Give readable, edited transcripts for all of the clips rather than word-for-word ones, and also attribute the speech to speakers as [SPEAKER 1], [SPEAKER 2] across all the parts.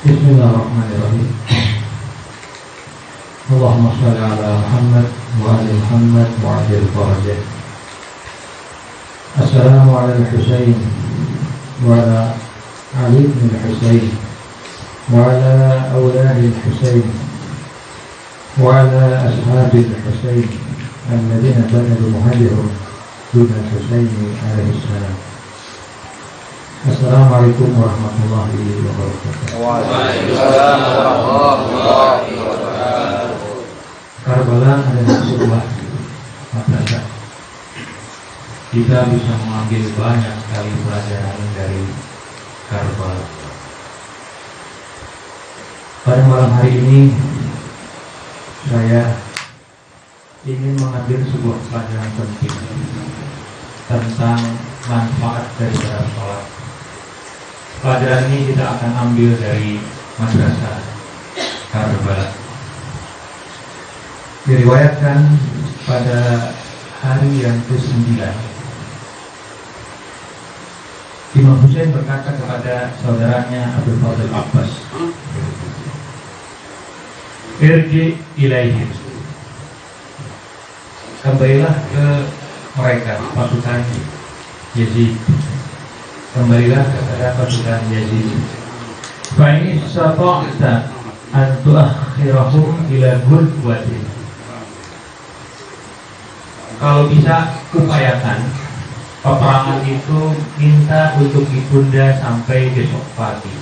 [SPEAKER 1] Bismillahirrahmanirrahim. Allahumma shalli ala Muhammad wa ali Muhammad wa ajil farajah. Assalamu ala al-Husayn wa ala Ali bin al-Husayn wa ala awladi al-Husayn wa ala ashabi al-Husayn alladhina banadu muhajirun duna al-Husayn alaihi salam. Assalamualaikum warahmatullahi wabarakatuh.
[SPEAKER 2] Waalaikumsalam warahmatullahi wabarakatuh.
[SPEAKER 1] Karbala adalah sebuah madrasah. Kita bisa mengambil banyak sekali pelajaran dari Karbala. Pada malam hari ini saya ingin mengambil sebuah pelajaran penting tentang manfaat dari sholat. Pelajaran ini kita akan ambil dari madrasah Karbala. Diriwayatkan pada hari yang ke-9, Imam Husain berkata kepada saudaranya Abdul Fadil Abbas, "Irji ilaihim." Kembalilah ke mereka, pasukan Yazid. Kembalilah kepada pasukan Yazid. Fa in istata'ta an tu'akhirahum ila ghudwatin. Kalau bisa upayakan peperangan itu minta untuk ditunda sampai besok pagi,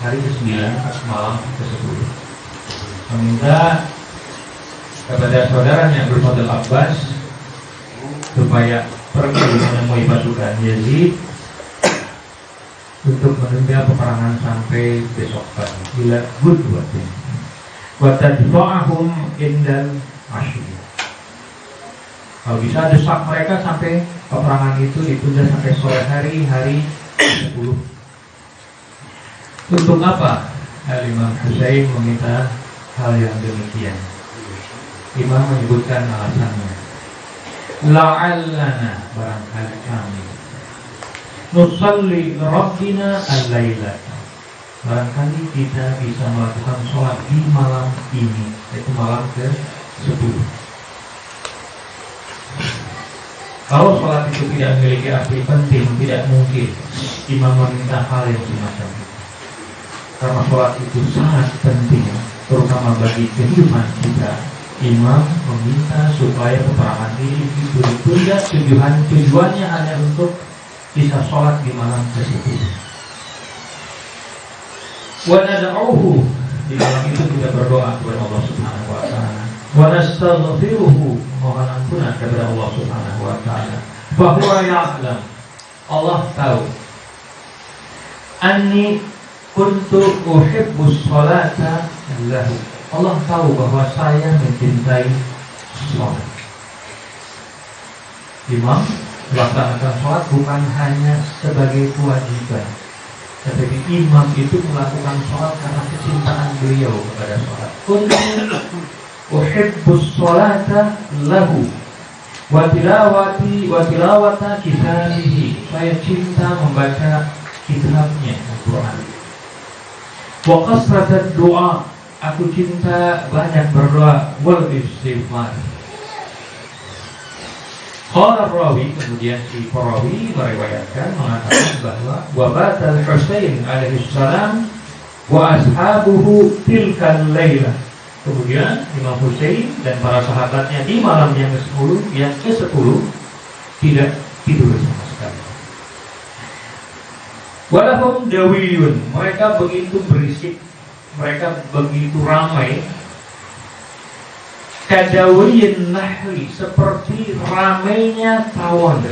[SPEAKER 1] hari ke-9 malam ke-10. Meminta kepada saudaranya Abdul Fadil Abbas supaya pergi menemui pasukan Yazid untuk menunda peperangan sampai besok pagi. Bila ghudwatin wa tadfa'ahum indal asy. Kalau bisa desak mereka sampai peperangan itu ditunda sampai sore hari 10. Untuk apa Imam Husain meminta hal yang demikian? Imam menyebutkan alasannya. La'allana, barangkali kami, nusalli rabbina al-laila, barangkali kita bisa melakukan sholat di malam ini, yaitu malam ke-10. Kalau sholat itu tidak memiliki arti penting, tidak mungkin Imam meminta hal yang semacam itu. Karena sholat itu sangat penting, terutama bagi kehidupan kita. Imam meminta supaya peperangan ini ditunda, tujuannya hanya untuk bisa sholat di malam ke-10. Wa nad'uhu, di dalam itu kita berdoa kepada Allah Subhanahu wa taala. Wa nastaghfiruhu, mohon ampunan kepada Allah Subhanahu wa taala. Fa huwa ya'lam, Allah tahu. Anni kuntu uhibbus sholata lahu, Allah tahu bahwa saya mencintai sholat. Imam melaksanakan sholat bukan hanya sebagai kewajiban, tetapi imam itu melakukan sholat karena kecintaan beliau kepada sholat. Kuntu uhibbus sholata lahu wa tilawata kitabihi, saya cinta membaca kitabnya Al-Quran. Wa kasratat doa, aku cinta banyak berdoa. Wal istighfar. Qala rawi, kemudian si perawi meriwayatkan mengatakan bahwa wabatal Husain alaihi salam wa ashabuhu tilkal lailah. Kemudian Imam Husain dan para sahabatnya di malam yang ke-10 tidak tidur sama sekali. Walahum dawiyun, mereka begitu berisik, mereka begitu ramai. Kadawiyin nahli, seperti ramainya tawon.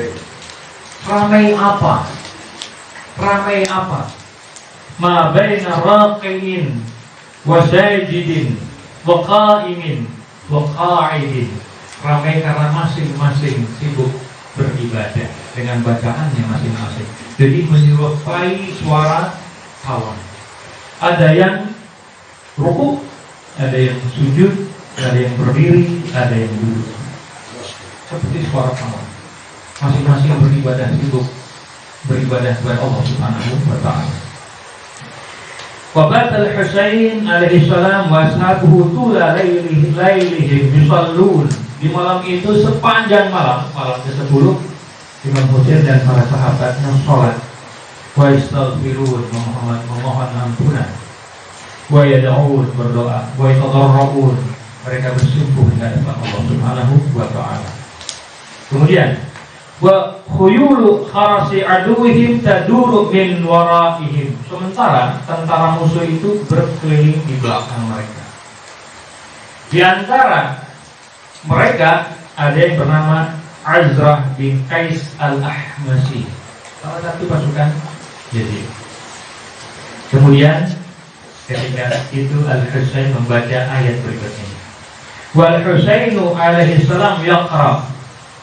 [SPEAKER 1] Ramai apa? Ramai apa? Ma baina raqiin wa sajidin wa qa'imin wa qa'idin. Ramai karena masing-masing sibuk beribadah dengan bacaannya masing-masing. Jadi menyerupai suara tawon. Ada yang ruku, ada yang sujud, ada yang berdiri, ada yang duduk. Seperti suara tawon. Masing-masing beribadah, sibuk beribadah kepada Allah Subhanahu wa taala. Wabat al-Husain alaihi salam washabuhu tula lailihim yusallun. Di malam itu sepanjang malam ke-10 Imam Husain dan para sahabatnya sholat, wa yastaghfirun, memohon ampunan, wa yad'un, berdoa, wa yatadarrabun, mereka bersungguh kepada Allah Subhanahu wa taala. Kemudian wa khuyulu kharasi aduwihim taduru min waraihim. Sementara tentara musuh itu berkeliling di belakang mereka. Di antara mereka ada yang bernama Azrah bin Qais al-Ahmasi, salah satu pasukan Yazid. Kemudian ketika itu Al-Husain membaca ayat berikutnya. Wal Husainu alaihi salam yaqra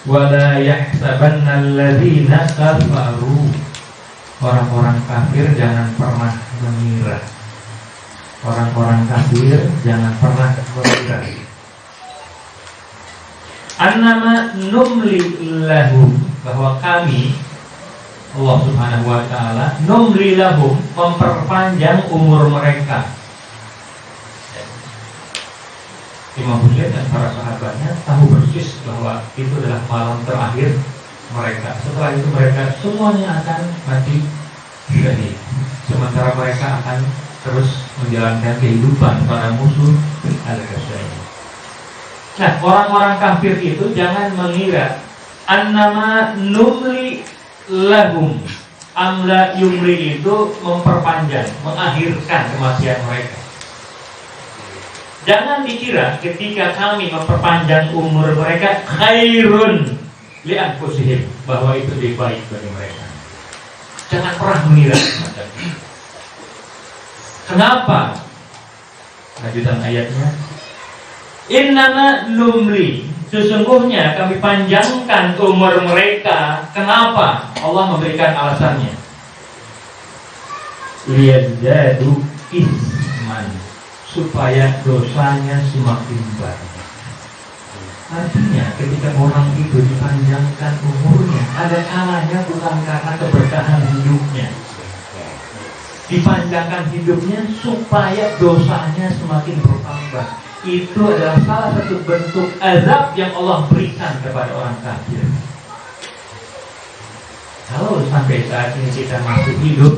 [SPEAKER 1] wala yahsabanna alladzina kafaru. Orang-orang kafir jangan pernah mengira. Orang-orang kafir jangan pernah mengira. Annama numli lahum, bahwa kami Allah Subhanahu wa taala numli lahum, memperpanjang umur mereka. Imam Husain dan para sahabatnya tahu persis bahwa itu adalah malam terakhir mereka. Setelah itu mereka semuanya akan mati syahid. Sementara mereka akan terus menjalankan kehidupan para musuh al-Husain. Nah, orang-orang kafir itu jangan mengira annama numli lahum, amla yumli itu memperpanjang, mengakhirkan kematian mereka. Jangan dikira ketika kami memperpanjang umur mereka khairun li anfusihim, bahwa itu lebih baik bagi mereka. Jangan pernah mengira semacam itu. Kenapa? Lanjutan ayatnya, innama numli, sesungguhnya kami panjangkan umur mereka. Kenapa? Allah memberikan alasannya. Liyazdadu isman, supaya dosanya semakin banyak. Artinya ketika orang itu dipanjangkan umurnya, ada kalanya bukan karena keberkahan hidupnya. Dipanjangkan hidupnya supaya dosanya semakin bertambah. Itu adalah salah satu bentuk azab yang Allah berikan kepada orang kafir. Kalau sampai saat ini kita masih hidup,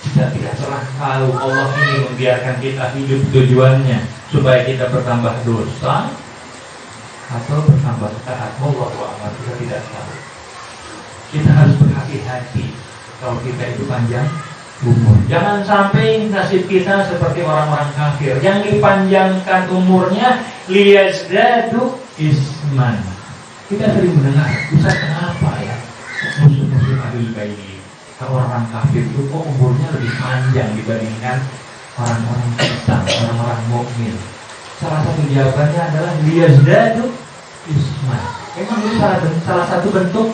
[SPEAKER 1] kita tidak pernah tahu Allah ini membiarkan kita hidup tujuannya supaya kita bertambah dosa atau bertambah taat. Allah kita tidak tahu. Kita harus berhati-hati kalau kita itu panjang umur. Jangan sampai nasib kita seperti orang-orang kafir yang dipanjangkan umurnya liyazdadu isman. Kita sering mendengar, Ustaz, kenapa ya musuh-musuh Ahlul Bait, orang-orang kafir itu kok umurnya lebih panjang dibandingkan orang-orang kita, orang-orang mukmin? Salah satu jawabannya adalah liyazdadu isman. Memang ini salah satu bentuk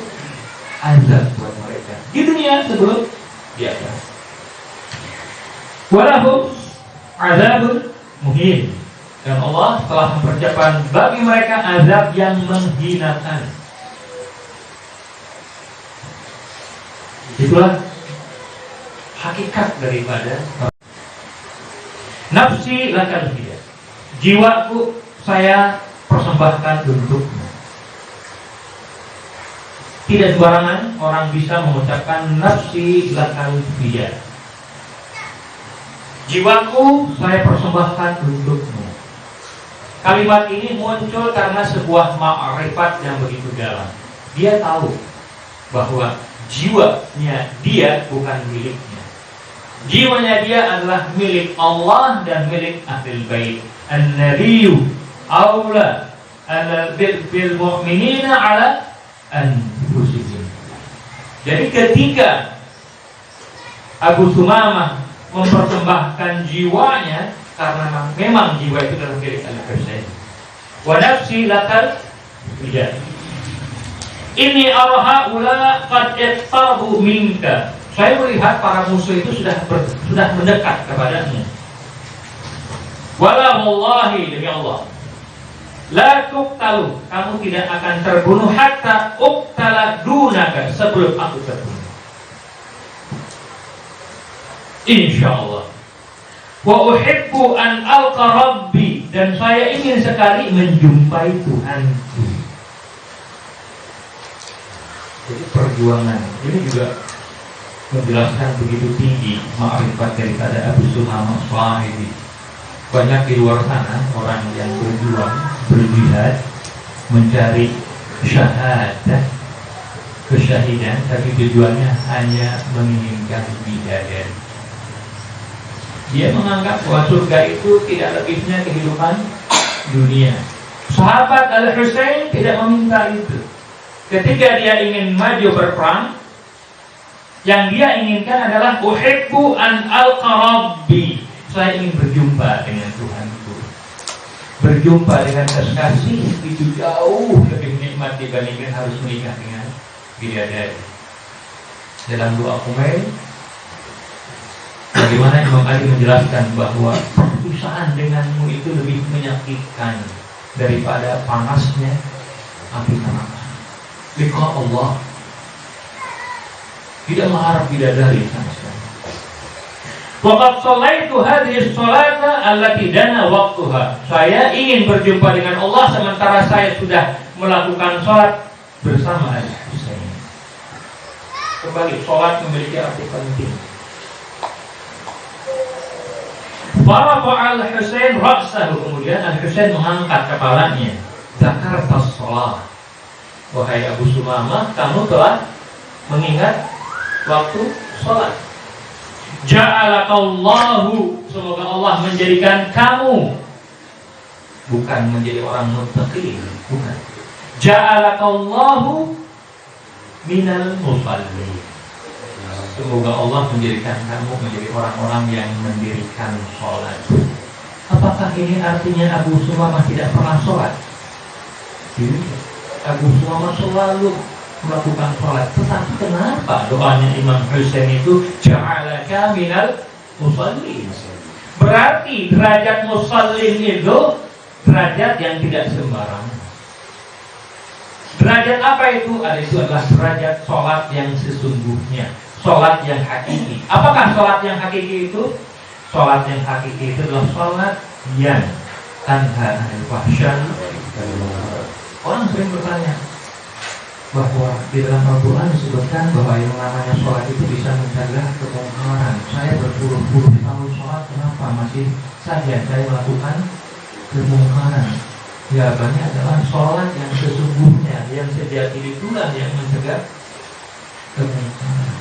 [SPEAKER 1] azab buat mereka di dunia sebelum di akhirat. Walahum azabun muhin, dan Allah telah mempersiapkan bagi mereka azab yang menghinakan. Itulah hakikat daripada nafsi lakal hidayah, jiwaku saya persembahkan untukmu. Tidak sembarangan orang bisa mengucapkan nafsi lakal hidayah, jiwaku saya persembahkan untukmu. Kalimat ini muncul karena sebuah ma'rifat yang begitu dalam. Dia tahu bahwa jiwanya dia bukan miliknya. Jiwanya dia adalah milik Allah dan milik Ahlul Bait. An-nabiyyu aula bil mu'minina ala anfusihim. Jadi ketika Abu Sumamah mempersembahkan jiwanya, karena memang jiwa itu adalah milik Al-Husain. Wa nafsi lakal hidayah. Ini araha ula qad iqtabu minka. Saya melihat para musuh itu sudah mendekat kepadamu. Wala wallahi, demi Allah, la tuqtalu, kamu tidak akan terbunuh hatta uqtala dunaka, sebelum aku terbunuh. Insyaallah. Wa uhibbu an alqa rabbi, dan saya ingin sekali menjumpai Tuhanku. Jadi perjuangan ini juga menjelaskan begitu tinggi ma'rifat daripada Abu Sumamah As-Sa'idi. Banyak di luar sana orang yang berjuang, berjihad, mencari syahadah, kesyahidan, tapi tujuannya hanya menginginkan bidadari. Dia menganggap bahwa surga itu tidak lebihnya kehidupan dunia. Sahabat Al-Husain tidak meminta itu. Ketika dia ingin maju berperang, yang dia inginkan adalah uhibbu an alqa rabbi. Saya ingin berjumpa dengan Tuhanku. Berjumpa dengan kekasih itu jauh lebih nikmat dibandingkan harus menikah dengan bidadari. Dalam doa Kumail, bagaimana Imam Ali menjelaskan bahwa perpisahan denganmu itu lebih menyakitkan daripada panasnya api neraka. Liqa Allah, tidak mengharap bidadari sama sekali. Waqad shallaitu hadhihi sholata allati dana waqtuha. Saya ingin berjumpa dengan Allah sementara saya sudah melakukan sholat bersama Al-Husain. Kembali, sholat memiliki arti penting. Farafa Al-Husain ra'sahu, kemudian Al-Husain mengangkat kepalanya. Zakarta sholat. Wahai Abu Sumamah, kamu telah mengingat waktu sholat. Ja'alakallahu, semoga Allah menjadikan kamu, bukan menjadi orang muttaqi, bukan. Ja'alakallahu minal musallin. Semoga Allah menjadikan kamu menjadi orang-orang yang mendirikan sholat. Apakah ini artinya Abu Sumamah tidak pernah sholat? Tidak. Abu Sumamah selalu melakukan sholat. Tetapi kenapa doanya Imam Husain itu ja'alaka minal musallin? Berarti derajat musallin itu derajat yang tidak sembarang. Derajat apa itu? Itu adalah derajat sholat yang sesungguhnya, sholat yang hakiki. Apakah sholat yang hakiki itu? Sholat yang hakiki itu adalah sholat yang tanha anil fahsya. Orang sering bertanya bahwa di dalam Al-Quran disebutkan bahwa yang namanya sholat itu bisa mencegah kemungkaran. Saya berpuluh-puluh tahun sholat, kenapa masih saja saya melakukan kemungkaran? Jawabannya adalah sholat yang sesungguhnya, yang sejati itulah yang mencegah kemungkaran.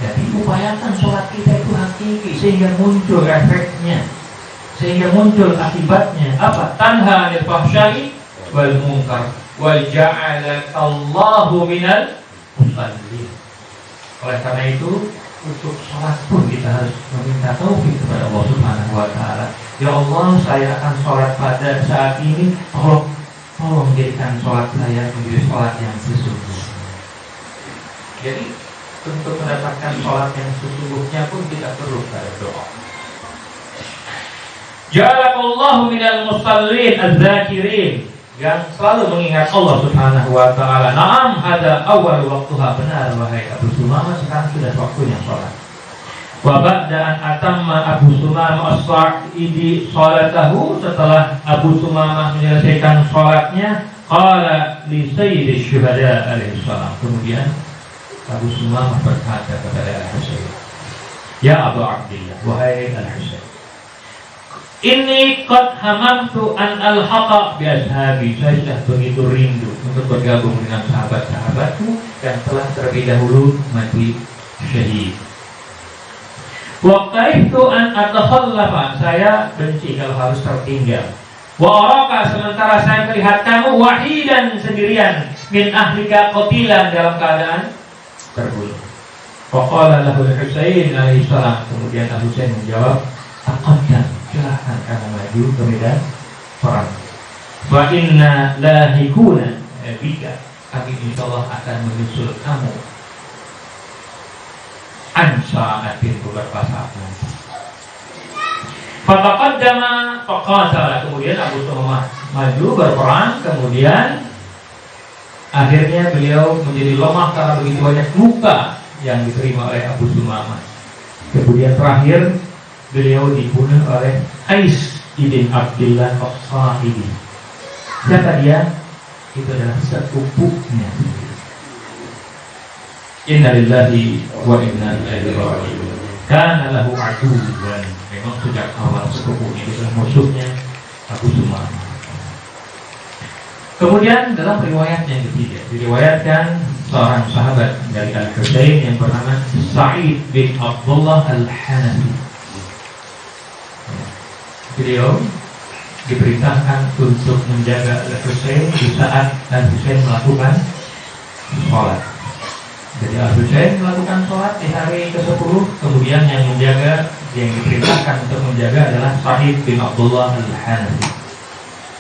[SPEAKER 1] Jadi upayakan sholat kita itu hakiki sehingga muncul efeknya, sehingga muncul akibatnya. Apa? Tanha anil fahsya'i wal munkar wal ja'alakallahu minal musallin. Oleh karena itu, untuk sholat pun kita harus meminta taufik kepada Allah Subhanahu wa ta'ala. Ya Allah, saya akan sholat pada saat ini, tolong jadikan sholat saya menjadi sholat yang sesungguhnya. Jadi untuk mendapatkan sholat yang sesungguhnya pun kita perlu pada doa. Ja'alakallahu minal musallin az-zakirin, yang selalu mengingat Allah Subhanahu wa ta'ala. Na'am, hada awal waktuha, benar wahai Abu Sumamah, sekarang sudah waktunya sholat. Wa ba'da an atamma Abu Sumamah as-Sa'idi sholatahu, setelah Abu Sumamah menyelesaikan sholatnya, qala li sayyidi syuhada alaihi salam, kemudian Abu Sumamah berkata kepada Al-Husain, ya Abu Abdillah, wahai Al-Husain, ini qad hamamtu an alhaqa bi ashabi, saya sudah begitu rindu untuk bergabung dengan sahabat-sahabatku yang telah terlebih dahulu mati syahid. Wa karihtu an atakhallafa, saya benci kalau harus tertinggal. Wa araka, sementara saya melihat kamu wahidan, sendirian, min ahlika qatilan, dalam keadaan terbunuh. Wa qala lahu Al-Husain alaihi salam, kemudian Al-Husain menjawab, taqaddam, silahkan kamu maju ke medan perang. Wa inna lahikuna bika, kami insyaallah akan menyusul kamu ansa'atin, beberapa saat nanti. Fataqaddama faqatala, kemudian Abu Sumamah maju berperang, kemudian akhirnya beliau menjadi lemah karena begitu banyak luka yang diterima oleh Abu Sumamah. Kemudian terakhir beliau dibunuh oleh Qais ibn Abdullah As-Sa'idi. Siapa dia? Itu adalah sepupunya. Inna lillahi wa inna ilaihi raji'un. Kana lahu aduwan. Memang sejak awal sepupunya itu adalah musuhnya Abu Sumamah. Kemudian dalam riwayat yang ketiga diriwayatkan seorang sahabat dari Al-Husain yang bernama Sa'id bin Abdullah Al-Hanafi. Beliau diperintahkan untuk menjaga Al-Husain di saat Al-Husain melakukan sholat. Jadi Al-Husain melakukan sholat di hari ke-10, kemudian yang diperintahkan untuk menjaga adalah Sa'id bin Abdullah Al-Hanafi.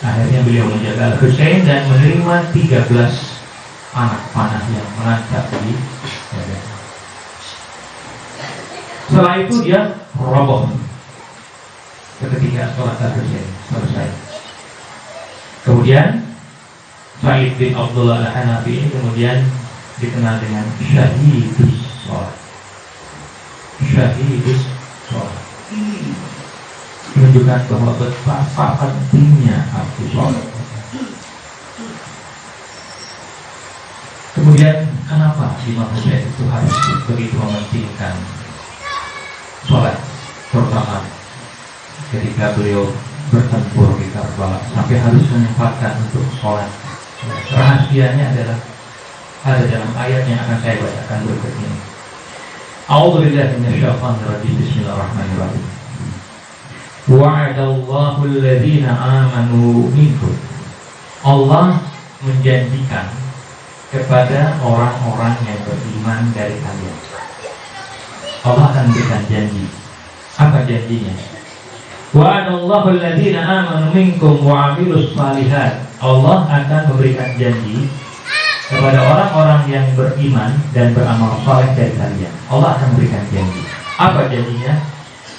[SPEAKER 1] Akhirnya beliau menjaga Al-Husain dan menerima 13 anak panah yang menancap di dadanya. Setelah itu dia roboh ketika sholat Al-Husain selesai. Kemudian Sa'id bin Abdullah Al-Hanafi ini kemudian dikenal dengan Syahidus Sholat. Syahidus Sholat menunjukkan bahwa betapa pentingnya arti sholat. Kemudian kenapa Imam Husain itu harus begitu mementingkan sholat, terutama ketika beliau bertempur di Karbala sampai harus menyempatkan untuk sholat. Rahasianya adalah ada dalam ayat yang akan saya bacakan berikut ini. A'udzubillahi minasyaitonir rajim. Bismillahirrahmanirrahim. Wa'adallahu alladhina amanu minkum. Allah menjanjikan kepada orang-orang yang beriman dari kalian. Allah akan berikan janji. Apa janjinya? Wa'adallahu alladhina amanu minkum wa 'amilus shalihat. Allah akan memberikan janji kepada orang-orang yang beriman dan beramal saleh dari kalian. Allah akan memberikan janji. Apa janjinya?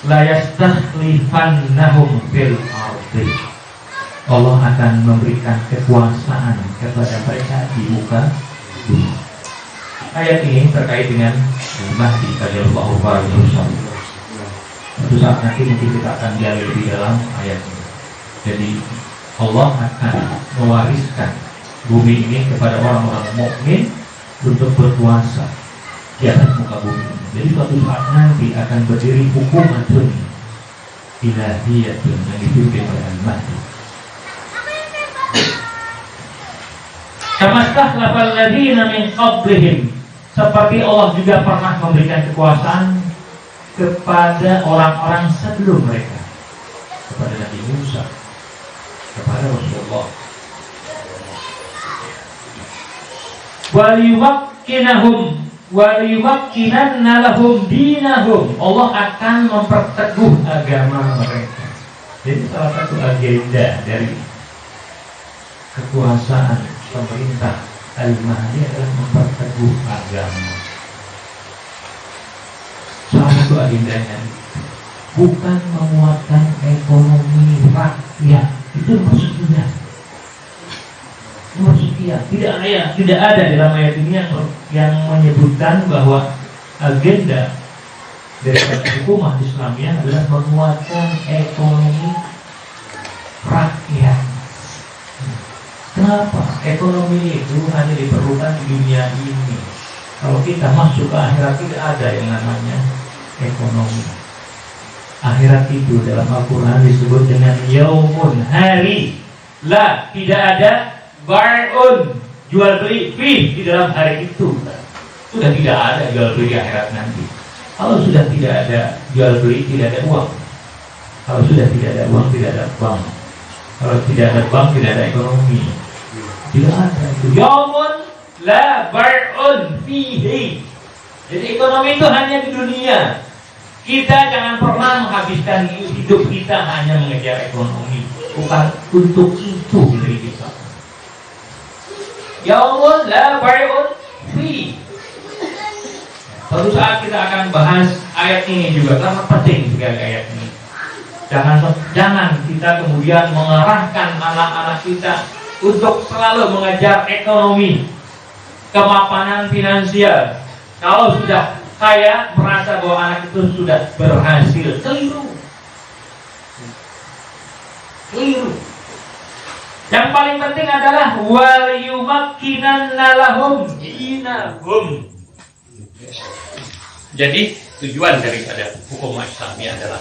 [SPEAKER 1] La yastakhlifannahum fil ardi. Allah akan memberikan kekuasaan kepada mereka di muka bumi. Ayat ini terkait dengan Mahdi radhiyallahu anhu. Suatu saat nanti mungkin kita akan gali lebih dalam ayat ini. Jadi Allah akan mewariskan bumi ini kepada orang-orang mukmin untuk berkuasa di atas muka bumi. Jadi suatu saat nanti akan berdiri hukuman dunia ilahiyatun yang dipimpin oleh Al-Mahdi. Kama stakhlafal ladzina min qablihim, seperti Allah juga pernah memberikan kekuasaan kepada orang-orang sebelum mereka, kepada Nabi Musa, kepada Rasulullah. Waliyumakkinanna lahum dinahum. Allah akan memperteguh agama mereka. Jadi salah satu agenda dari kekuasaan pemerintah Al-Mahdi adalah memperteguh agama. Salah satu agendanya bukan menguatkan ekonomi rakyat. Itu maksudnya. Tidak ada dalam ayat ini yang menyebutkan bahwa agenda dari hukumah Islamiyah adalah menguatkan ekonomi rakyat. Kenapa? Ekonomi itu hanya diperlukan di dunia ini. Kalau kita masuk ke akhirat tidak ada yang namanya ekonomi. Akhirat itu dalam Al-Quran disebut dengan yaumun, hari. Tidak ada bar'un, jual beli, fi di dalam hari itu. Sudah tidak ada jual beli di akhirat nanti. Kalau sudah tidak ada jual beli, tidak ada uang. Kalau sudah tidak ada uang, tidak ada bank. Kalau tidak ada bank, tidak ada ekonomi. Tidak ada itu. Yaumun la bar'un fihi. Jadi ekonomi itu hanya di dunia. Kita jangan pernah menghabiskan hidup kita hanya mengejar ekonomi. Bukan untuk itu diri kita. Yaumun la bar'un fi. Suatu saat kita akan bahas ayat ini juga karena penting sekali ayat ini. Jangan kita kemudian mengarahkan anak-anak kita untuk selalu mengejar ekonomi, kemapanan finansial. Kalau sudah kaya merasa bahwa anak itu sudah berhasil. Keliru. Keliru. Yang paling penting adalah wal yumakkinanna lahum dinahum. Jadi tujuan daripada hukum Islam adalah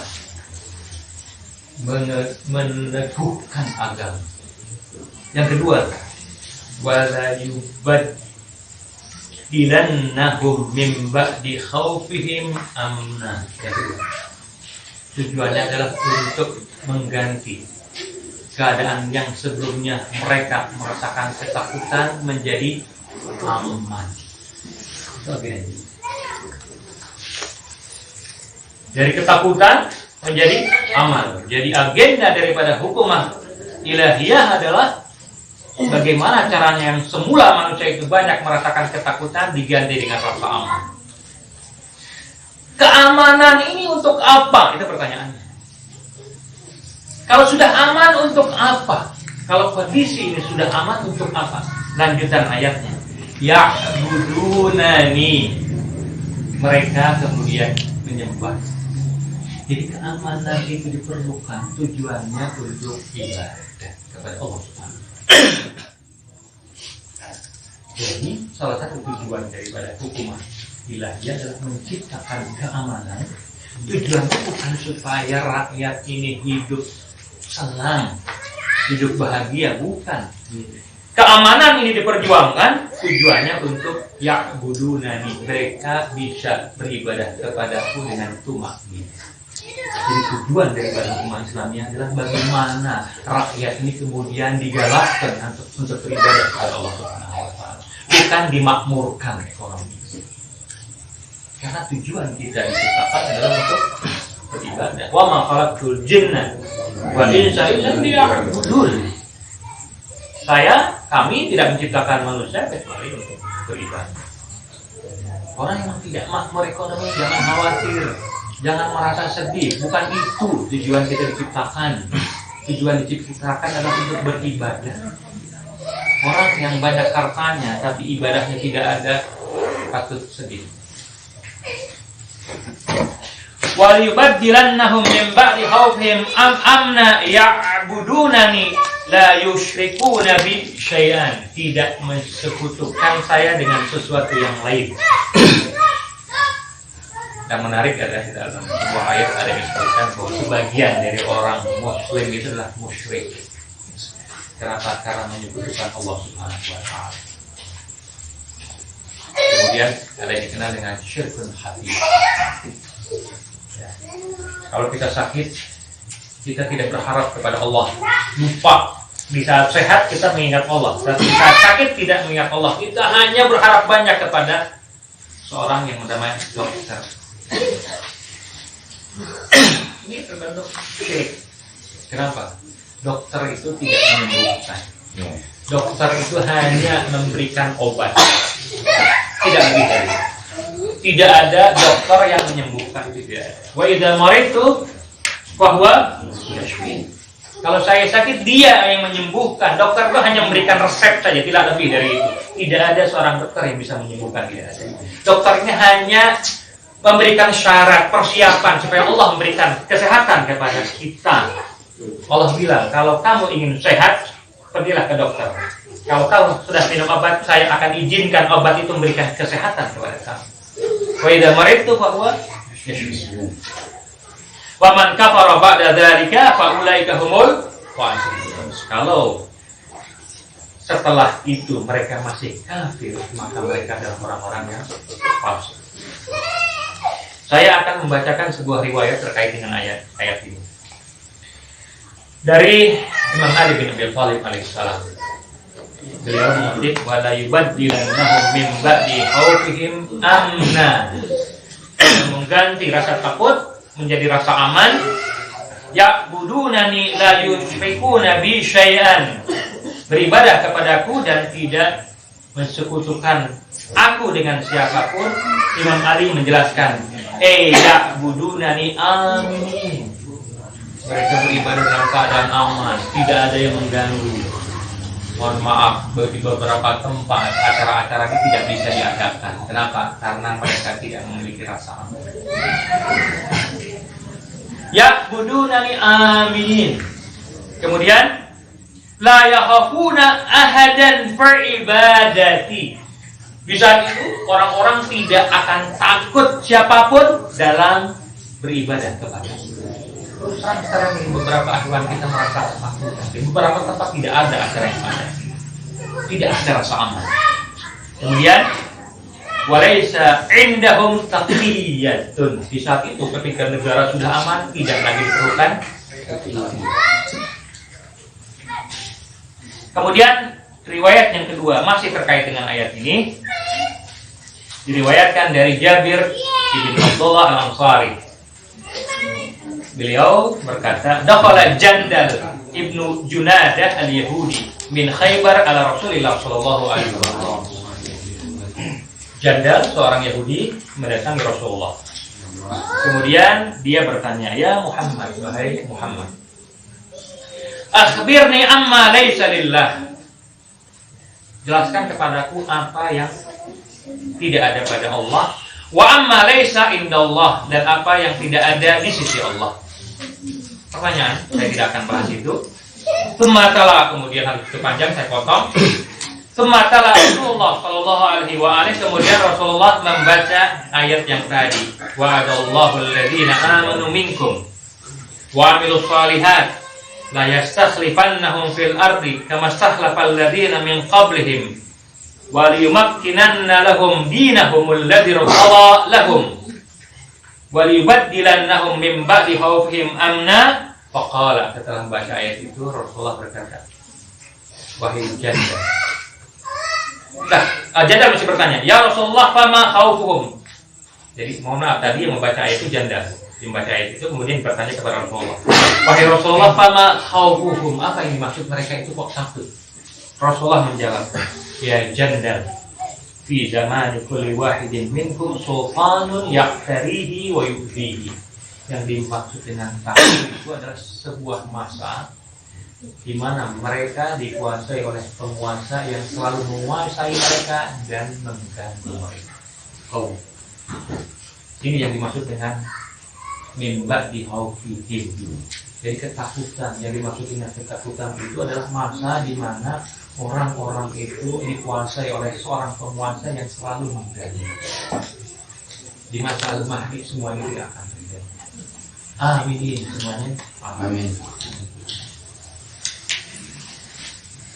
[SPEAKER 1] meneguhkan agama. Yang kedua, wala yubaddilannahum min ba'di khaufihim amna. Yang kedua, tujuannya adalah untuk mengganti keadaan yang sebelumnya mereka merasakan ketakutan menjadi aman. Dari ketakutan menjadi aman. Jadi agenda daripada hukumah ilahiyah adalah bagaimana caranya yang semula manusia itu banyak merasakan ketakutan diganti dengan rasa aman. Keamanan ini untuk apa? Itu pertanyaannya. Kalau sudah aman untuk apa? Kalau kondisi ini sudah aman untuk apa? Lanjutan ayatnya. Ya'budunani. Mereka kemudian menyembah. Jadi keamanan itu diperlukan tujuannya untuk ibadah kepada Allah Subhanahu. Jadi salah satu tujuan daripada hukumah ilahiyah adalah menciptakan keamanan. Tujuannya bukan supaya rakyat ini hidup senang, hidup bahagia, bukan. Keamanan ini diperjuangkan tujuannya untuk ya'budunani, mereka bisa beribadah kepadaku dengan tumakninah. Jadi tujuan daripada hukum Islamnya adalah bagaimana rakyat ini kemudian digalakkan untuk beribadah kepada Allah Subhanahu wa taala, bukan dimakmurkan ekonomi. Karena tujuan kita diciptakan adalah untuk beribadah. Wa ma khalaqtul jinna wal insa illa liya'budun. Kami tidak menciptakan manusia kecuali untuk beribadah. Orang yang tidak makmur ekonomi jangan khawatir, jangan merasa sedih. Bukan itu tujuan kita diciptakan. Tujuan diciptakan adalah untuk beribadah. Orang yang banyak hartanya tapi ibadahnya tidak ada, patut sedih. Wal yubaddilannahum min ba'di khaufihim amna ya'budunani la yusyrikuna bi syai'an. Tidak mensekutukan saya dengan sesuatu yang lain. Dan menarik adalah dalam sebuah ayat ada disebutkan bahwa sebagian dari orang muslim itu adalah musyrik. Kenapa? Karena menyekutukan Allah Subhanahu wa taala. Kemudian ada yang dikenal dengan syirkun hati. Ya. Kalau kita sakit, kita tidak berharap kepada Allah, lupa. Di saat sehat kita mengingat Allah, dan di saat sakit tidak mengingat Allah. Kita hanya berharap banyak kepada seorang yang bernama dokter. Ini terbentuk syirik. Kenapa? Dokter itu tidak menyembuhkan. Dokter itu hanya memberikan obat. Tidak lebih dari itu. Tidak ada dokter yang menyembuhkan, tidak ada. Wa idza maridtu fahuwa yashfi. Kalau saya sakit, dia yang menyembuhkan. Dokter itu hanya memberikan resep saja, tidak lebih dari itu. Tidak ada seorang dokter yang bisa menyembuhkan, tidak ada. Dokter ini hanya memberikan syarat, persiapan supaya Allah memberikan kesehatan kepada kita. Allah bilang, kalau kamu ingin sehat, pergilah ke dokter. Kalau kamu sudah minum obat, saya akan izinkan obat itu memberikan kesehatan kepada kamu. Wa idza maridtu fa huwa yashfi. Wa man kafara ba'da dzalika fa ulaika humul fasiqun. Kalau setelah itu mereka masih kafir, maka mereka adalah orang-orang yang fasik. Saya akan membacakan sebuah riwayat terkait dengan ayat ini. Dari Imam Ali bin Abi Thalib alaihissalam. Beliau mengutip wala yubaddilannahum min ba'di khaufihim amna. Mengganti rasa takut menjadi rasa aman. Ya'budunani la yusyrikuna bi syai'an. Beribadah kepadaku dan tidak mensekutukan aku dengan siapapun. Imam Ali menjelaskan, ya'budunani amin. Mereka beribadah dalam keadaan aman, tidak ada yang mengganggu. Mohon maaf, bagi beberapa tempat acara-acara ini tidak bisa diadakan. Kenapa? Karena mereka tidak memiliki rasa aman.
[SPEAKER 3] ya'budunani aminin. Kemudian la yakhafuna ahadan fa'ibadati. Di saat itu orang-orang tidak akan takut siapapun dalam beribadah kepada. Terus terang sekarang ini beberapa akhwan kita merasa takut. Di beberapa tempat tidak ada acara ibadah, tidak ada rasa aman. Kemudian walaysa indahum taqiyatun. Di saat itu ketika negara sudah aman, tidak lagi diperlukan. Kemudian riwayat yang kedua masih terkait dengan ayat ini, diriwayatkan dari Jabir bin Abdullah Al-Ansari. Beliau berkata, dakhala Jandal ibnu Junadah al-Yahudi min Khaybar ala Rasulillah sallallahu alaihi wasallam. Jandal seorang Yahudi mendatangi Rasulullah. Kemudian dia bertanya, ya Muhammad, wahai Muhammad, akhbirni amma laysa lillah. Jelaskan kepadaku apa yang tidak ada pada Allah, wa amma laysa indallah, dan apa yang tidak ada di sisi Allah. Pertanyaan, saya tidak akan bahas itu. Sematala, kemudian harus panjang, saya potong. Sematala Rasulullah sallallahu alaihi wa alihi, kemudian Rasulullah membaca ayat yang tadi, wa'adallahu alladhina amanu minkum wa amilus shalihat la yastakhlifannahum fil ardi kama stakhlafal ladzina min qablihim wa liyumakkinanna lahum dinahum alladzi irtada lahum wa liyubaddilannahum min ba'di khawfihim amna. Faqala, setelah membaca ayat itu Rasulullah berkata, wahai Jandal. Nah, Jandal masih bertanya, ya Rasulullah fama khawfuhum. Jadi mohon maaf, tadi yang membaca ayat itu Jandal. Membaca ayat itu kemudian bertanya kepada Rasulullah, wahai Rasulullah fama khawfuhum, apa yang dimaksud mereka itu kok takut? Rasulullah menjawab, ya Jandal, fi zamani kulli wahidin minkum sultanun yaqtarihi wa yu'dhihi. Yang dimaksud dengan takut itu adalah sebuah masa di mana mereka dikuasai oleh penguasa yang selalu menguasai mereka dan mengganggu mereka. Oh, ini yang dimaksud dengan mimba di haufihim. Jadi ketakutan, yang dimaksud dengan ketakutan itu adalah masa di mana orang-orang itu dikuasai oleh seorang penguasa yang selalu mengganggu. Di masa al-mahdi semua ini tidak akan terjadi. Amin semuanya. Amin.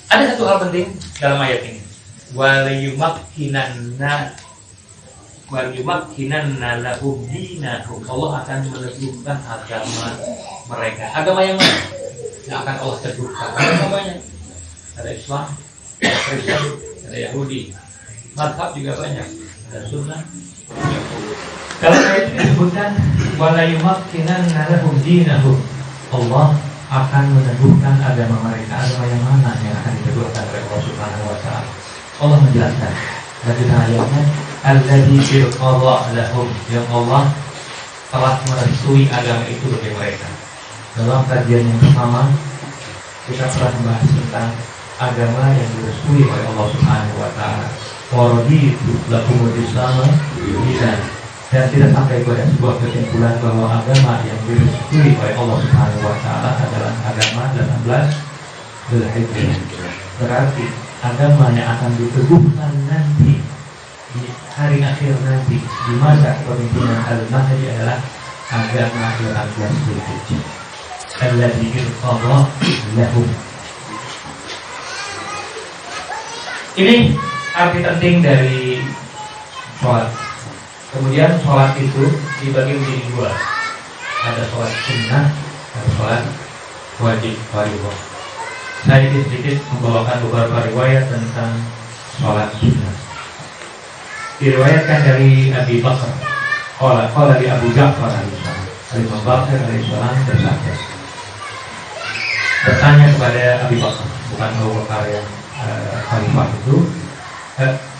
[SPEAKER 3] Ada satu hal penting dalam ayat ini. Waliyumakkinanna lahum dinahum. Allah akan meneguhkan agama mereka. Agama yang mana? Yang akan Allah teguhkan. Agama banyak. Ada Islam, ada Kristen, ada Yahudi. Mazhab juga banyak. Ada Sunnah. Kalau ayat ini disebutkan waliyumakkinanna lahum dinahum, Allah akan meneguhkan agama mereka. Agama yang mana yang akan diteguhkan oleh Allah Subhanahu wa taala? Allah menjelaskan dalam ayatnya, alladzi irqadha lahum, yang Allah telah merestui agama itu bagi mereka. Dalam kajian yang pertama kita telah membahas tentang agama yang direstui oleh Allah Subhanahu wa taala. Waraditu lakumul Islam dinan. Dan tidak sampai pada sebuah kesimpulan bahwa agama yang direstui oleh Allah Subhanahu wa taala adalah agama 18 Dzulhijjah. Berarti agama yang akan diteguhkan nanti di hari akhir nanti di masa kepemimpinan Al-Mahdi adalah agama 18 Dzulhijjah. Alladzi irqadha lahum. Ini arti penting dari sholat. Kemudian sholat itu dibagi menjadi dua. Ada sholat sunnah, ada sholat wajib fardhu. Saya sedikit membawakan beberapa riwayat tentang sholat sunnah. Diriwayatkan dari Abi Bakar, qala di Abu Ja'far alaihissalam, Imam Bakar alaihissalam bersabda, bertanya kepada Abi Bakar, bukan Abu Bakar yang khalifah itu,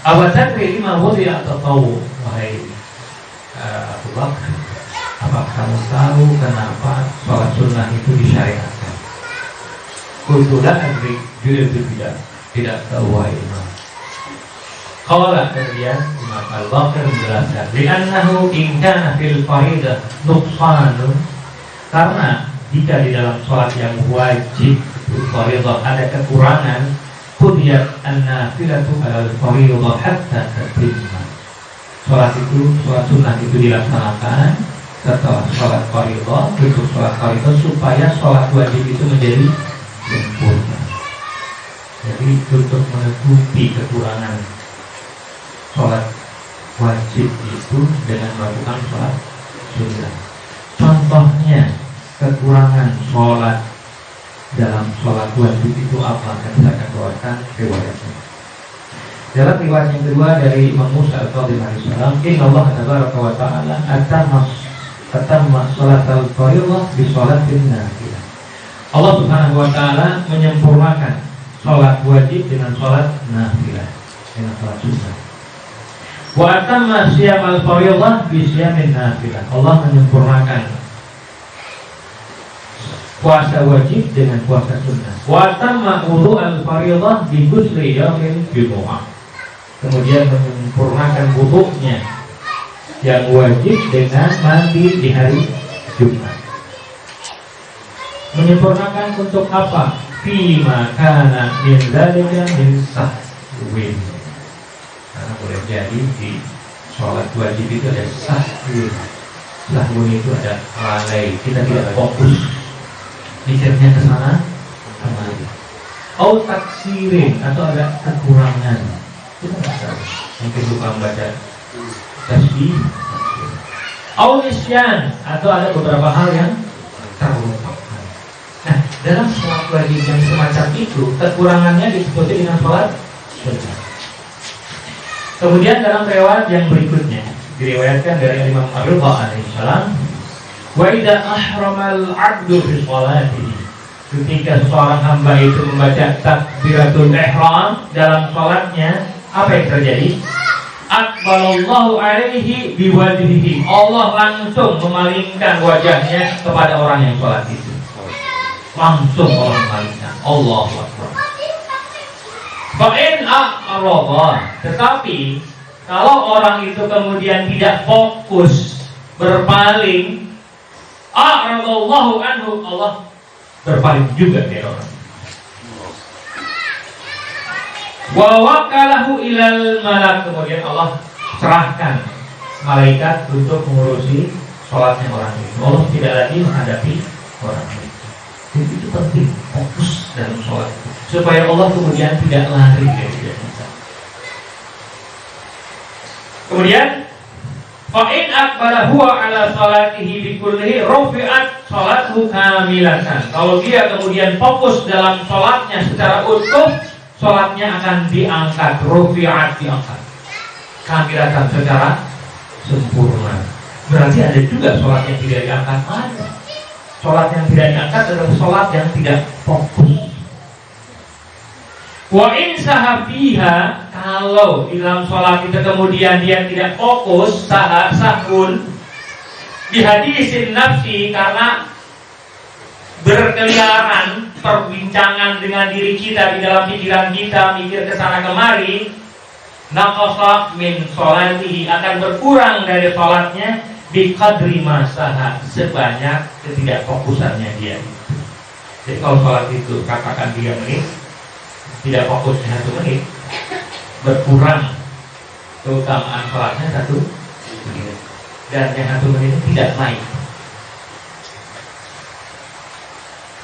[SPEAKER 3] awatadri lima wudhi'a at-tatawwu, wahai Abu Bakar, apakah kamu tahu kenapa sholat sunnah itu disyariatkan? Kultulah adri, itu tidak tahu, wahai Imam. Qala, kemudian Imam Al-Baqir menjelaskan, li'annahu in kana fil faridah nuqsanun,
[SPEAKER 1] Karena jika di dalam sholat yang wajib fardhu ada kekurangan, qudiyat an-nafilatu alal fardhu hatta tatimma. Sholat sunnah itu dilaksanakan setelah sholat fardhu, untuk sholat fardhu supaya sholat wajib itu menjadi sempurna. Jadi untuk menutupi kekurangan sholat wajib itu dengan melakukan sholat sunnah. Contohnya kekurangan sholat dalam sholat wajib itu apa? Akan saya akan bawakan riwayatnya. Dalam riwayat yang kedua dari Imam Musa al-Qadhi alaihissalam, Inna Allah tabaraka wa ta'ala atamma sholat al-fariḍah bi sholatin nafilah. Allah subhanahu wa ta'ala menyempurnakan sholat wajib dengan sholat nafilah, dengan sholat sunnah. Wa atamma siyam al-fariḍah bi siyamin nafilah. Allah menyempurnakan puasa wajib dengan puasa sunnah. Wa atamma wudu al-fariḍah bi ghusli yaumil jumu'ah. Kemudian menyempurnakan wudunya yang wajib dengan mandi di hari Jumat. Menyempurnakan untuk apa? Fima kana min dzalika min sahwin. Karena boleh jadi di sholat wajib itu ada sahwin. Sahwin itu ada lalai, kita tidak fokus, mikirnya ke sana kemari. Au taksirin, atau ada kekurangan. Kita nggak tahu. Mungkin lupa membaca tasbih. Au nisyan, atau ada beberapa hal yang terlupakan. Nah, dalam sholat wajib yang semacam itu, kekurangannya disebut dengan sholat sunnah. Kemudian dalam riwayat yang berikutnya diriwayatkan dari Imam Ar-Ridha alaihissalam, wa idza ahramal 'abdu fi sholatihi, ketika seorang hamba itu membaca takbiratul ihram dalam sholatnya, apa yang terjadi? Aqbalallahu alaihi biwajhihi, Allah langsung memalingkan wajahnya kepada orang yang sholat itu. Langsung Allah memalingkan. Allahu Akbar. Fa'in a'radha, tetapi kalau orang itu kemudian tidak fokus, berpaling, a'radallahu anhu, Allah berpaling juga dari orang. Wa wakalahu ilal malak, kemudian Allah serahkan malaikat untuk mengurusi sholatnya orang itu. Allah tidak lagi menghadapi orang itu. Jadi itu penting, fokus dalam sholat itu, supaya Allah kemudian tidak lari dari kita. Kemudian fa'in akbala huwa ala sholatihi bikullihi rufi'at sholathu kamilatan. Kalau dia kemudian fokus dalam sholatnya secara utuh, sholatnya akan diangkat, rufi'at, diangkat kamilatan, secara sempurna. Berarti ada juga sholat yang tidak diangkat. Ada sholat yang tidak diangkat adalah sholat yang tidak fokus. Wa in sahafiha, kalau di dalam sholat itu kemudian dia tidak fokus, sahun bihadisin nafsi, karena berkeliaran perbincangan dengan diri kita di dalam pikiran kita, mikir kesana kemari, naqasa min sholatihi, akan berkurang dari sholatnya biqadri masaha, sebanyak ketidakfokusannya dia. Jadi kalau sholat itu katakan 3 menit, tidak fokusnya 1 menit, berkurang keutamaan sholatnya 1 menit, dan yang 1 menit tidak naik.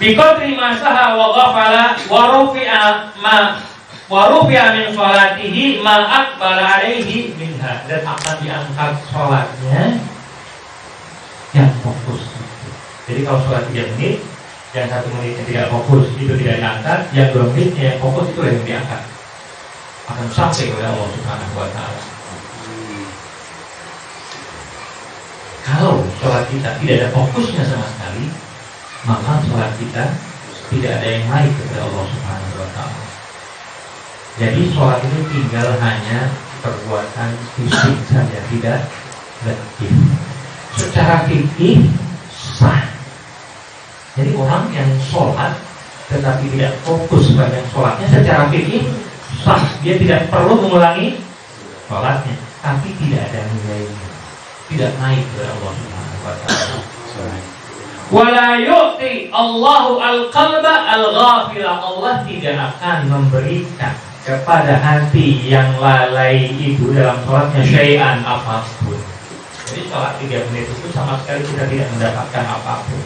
[SPEAKER 1] Biqadri masaha wa ghafala wa rufi'a min sholatihi ma aqbala alaihi minha, dan akan diangkat sholatnya yang fokus. Jadi kalau sholat 3 menit, yang 1 menitnya tidak fokus itu tidak diangkat, yang 2 menitnya yang fokus itu yang diangkat, akan sampai kepada Allah Subhanahu wa ta'ala. Kalau sholat kita tidak ada fokusnya sama sekali, maka sholat kita tidak ada yang naik kepada Allah Subhanahu wa ta'ala. Jadi sholat ini tinggal hanya perbuatan fisik saja, tidak lebih. Secara fikih sah. Jadi orang yang sholat tetapi tidak fokus pada sholatnya, secara fikih sah. Dia tidak perlu mengulangi sholatnya, tapi tidak ada nilainya, tidak naik kepada Allah Subhanahu wa ta'ala.
[SPEAKER 3] Wala yu'ti Allahu al-qalba al-ghafila. Allah tidak akan memberikan kepada hati yang lalai itu dalam sholatnya syai'an apapun. Jadi sholat 3 menit itu sama sekali kita tidak mendapatkan apapun.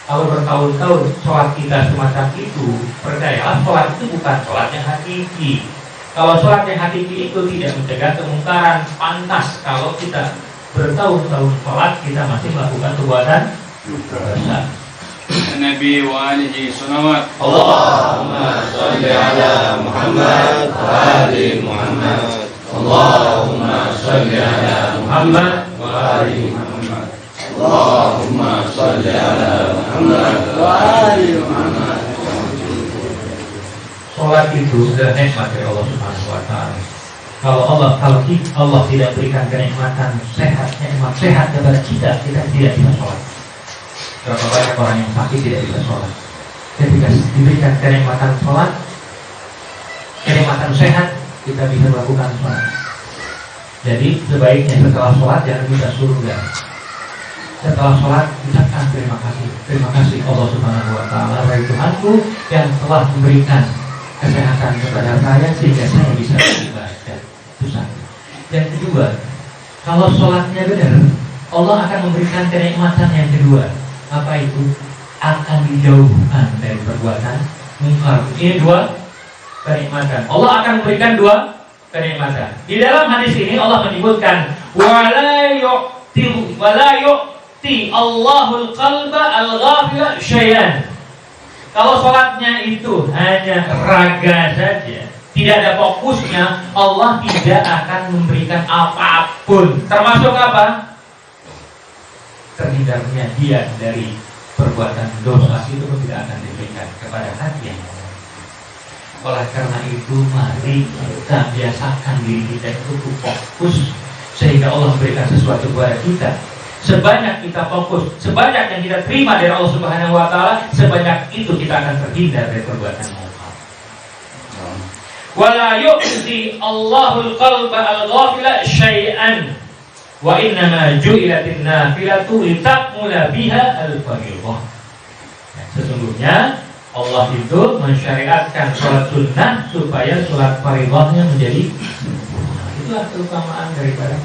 [SPEAKER 3] Kalau bertahun-tahun sholat kita semacam itu, percayalah sholat itu bukan sholat yang hakiki. Kalau sholat yang hakiki itu tidak mencegah kemungkaran, pantas kalau kita bertahun-tahun sholat kita masih melakukan perbuatan dosa.
[SPEAKER 2] Nabi wa alihi salawat.
[SPEAKER 4] Allahumma salli ala Muhammad wa ali Muhammad. Allahumma salli ala Muhammad wa ali Muhammad. Allahumma salli ala Muhammad wa ali Muhammad.
[SPEAKER 1] Sholat itu sudah nikmat dari Allah Subhanahu wa Ta'ala. Kalau Allah tidak berikan kenikmatan nikmat sehat kepada kita tidak bisa sholat. Berapa banyak orang yang sakit tidak bisa sholat. Ketika diberikan kenikmatan sholat, kenikmatan sehat, kita bisa melakukan sholat. Jadi sebaiknya setelah sholat jangan minta surga. Setelah sholat ucapkan terima kasih Allah Subhanahu wa Ta'ala, wahai Tuhanku yang telah memberikan kesehatan kepada saya sehingga saya bisa beribadah. Itu satu. Yang kedua, kalau sholatnya benar, Allah akan memberikan kenikmatan yang kedua. Apa itu? Akan dijauhkan dari perbuatan mungkar. Ini 2 kenikmatan. Allah akan memberikan 2 kenikmatan. Di dalam hadis ini Allah menyebutkan wala yu'ti Allahul qalba al-ghafila syai'an. Kalau sholatnya itu hanya raga saja, tidak ada fokusnya, Allah tidak akan memberikan apapun. Termasuk apa? Terhindarnya dia dari perbuatan dosa itu pun tidak akan diberikan kepada hati yang lain. Oleh karena itu, mari kita biasakan diri kita itu fokus sehingga Allah memberikan sesuatu kepada kita. Sebanyak kita fokus, sebanyak yang kita terima dari Allah Subhanahu wa Ta'ala, sebanyak itu kita akan terhindar dari perbuatan mungkar. Wala yu'ti Allahul qalba al-ghafila syai'an wa innama ju'ilatin nafilatu litakmula biha al-fariidhah. Sesungguhnya Allah itu mensyariatkan sholat sunnah supaya sholat fariidhahnya menjadi sempurna. Itulah keutamaan daripada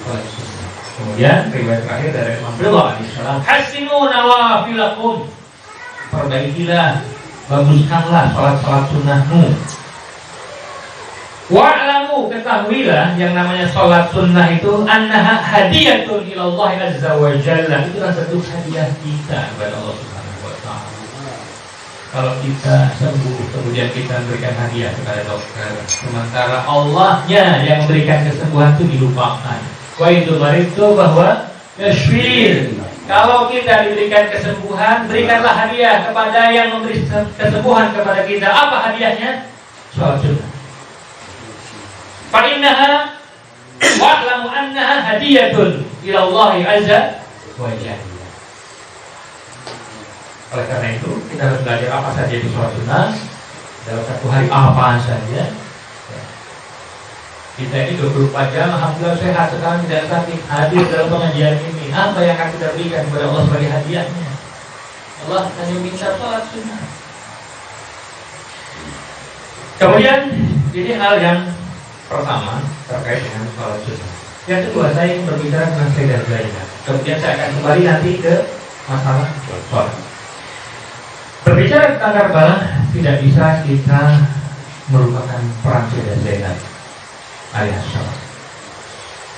[SPEAKER 1] sholat sunnah. Kemudian riwayat terakhir dari Imam Ridha alaihissalam, hasinu nawafilakum, perbaikilah, baguskanlah sholat sunnahmu. Wa'lamu, ketahuilah yang namanya sholat sunnah itu annaha hadiyatun ilallah azza wa jalla. Itulah satu hadiah kita kepada Allah Subhanahu wa Ta'ala. Kalau kita sembuh kemudian kita memberikan hadiah kepada dokter, sementara Allahnya yang memberikan kesembuhan itu dilupakan. Wa itu maritu bahwa yashfir. Kalau kita diberikan kesembuhan, berikanlah hadiah kepada yang memberi kesembuhan kepada kita. Apa hadiahnya? Sholat sunnah. Fa innaha wa'lamu annaha hadiyatun ila Allah azza wa jalla. Oleh karena itu, kita harus belajar apa saja di sholat sunnah dalam satu hari, apa saja. Kita ini 24 jam, alhamdulillah sehat, sekarang tidak sakit, hadir dalam pengajian ini. Apa yang akan kita berikan kepada Allah sebagai hadiahnya? Allah hanya minta sholat sunnah. Kemudian ini hal yang pertama terkait dengan sholat sunnah. Yang kedua, saya ingin berbicara tentang Sayyidah Zainab. Kemudian saya akan kembali nanti ke masalah sholat. Berbicara tentang Karbala, tidak bisa kita merupakan peran Sayyidah Zainab alaihissalam.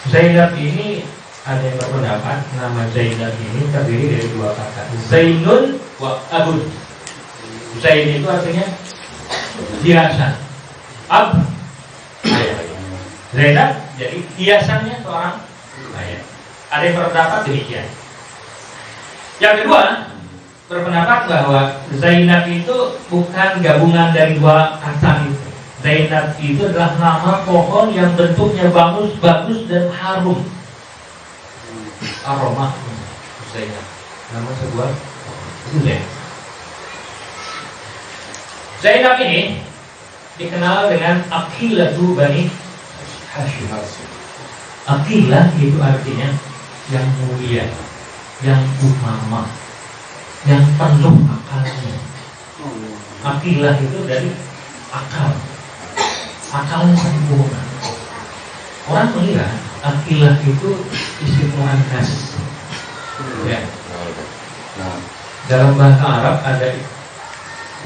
[SPEAKER 1] Zainab ini ada yang berpendapat nama Zainab ini terdiri dari 2 kata, Zainun wa Abud. Zain itu artinya hiasan, Ab ayah. Zainab jadi hiasannya seorang ayah. Ada yang berpendapat demikian. Yang kedua berpendapat bahwa Zainab itu bukan gabungan dari 2 kata itu. Zainab itu adalah nama pohon yang bentuknya bagus dan harum. Aroma Zainab, nama sebuah itu Zainab. Zainab ini dikenal dengan Aqilatu Bani Hashim. Aqilah itu artinya yang mulia, yang utama. yang penuh akalnya. Akilah itu dari akal, akalnya sempurna. Orang mengira akilah itu isim muannas. Ya. Dalam bahasa Arab ada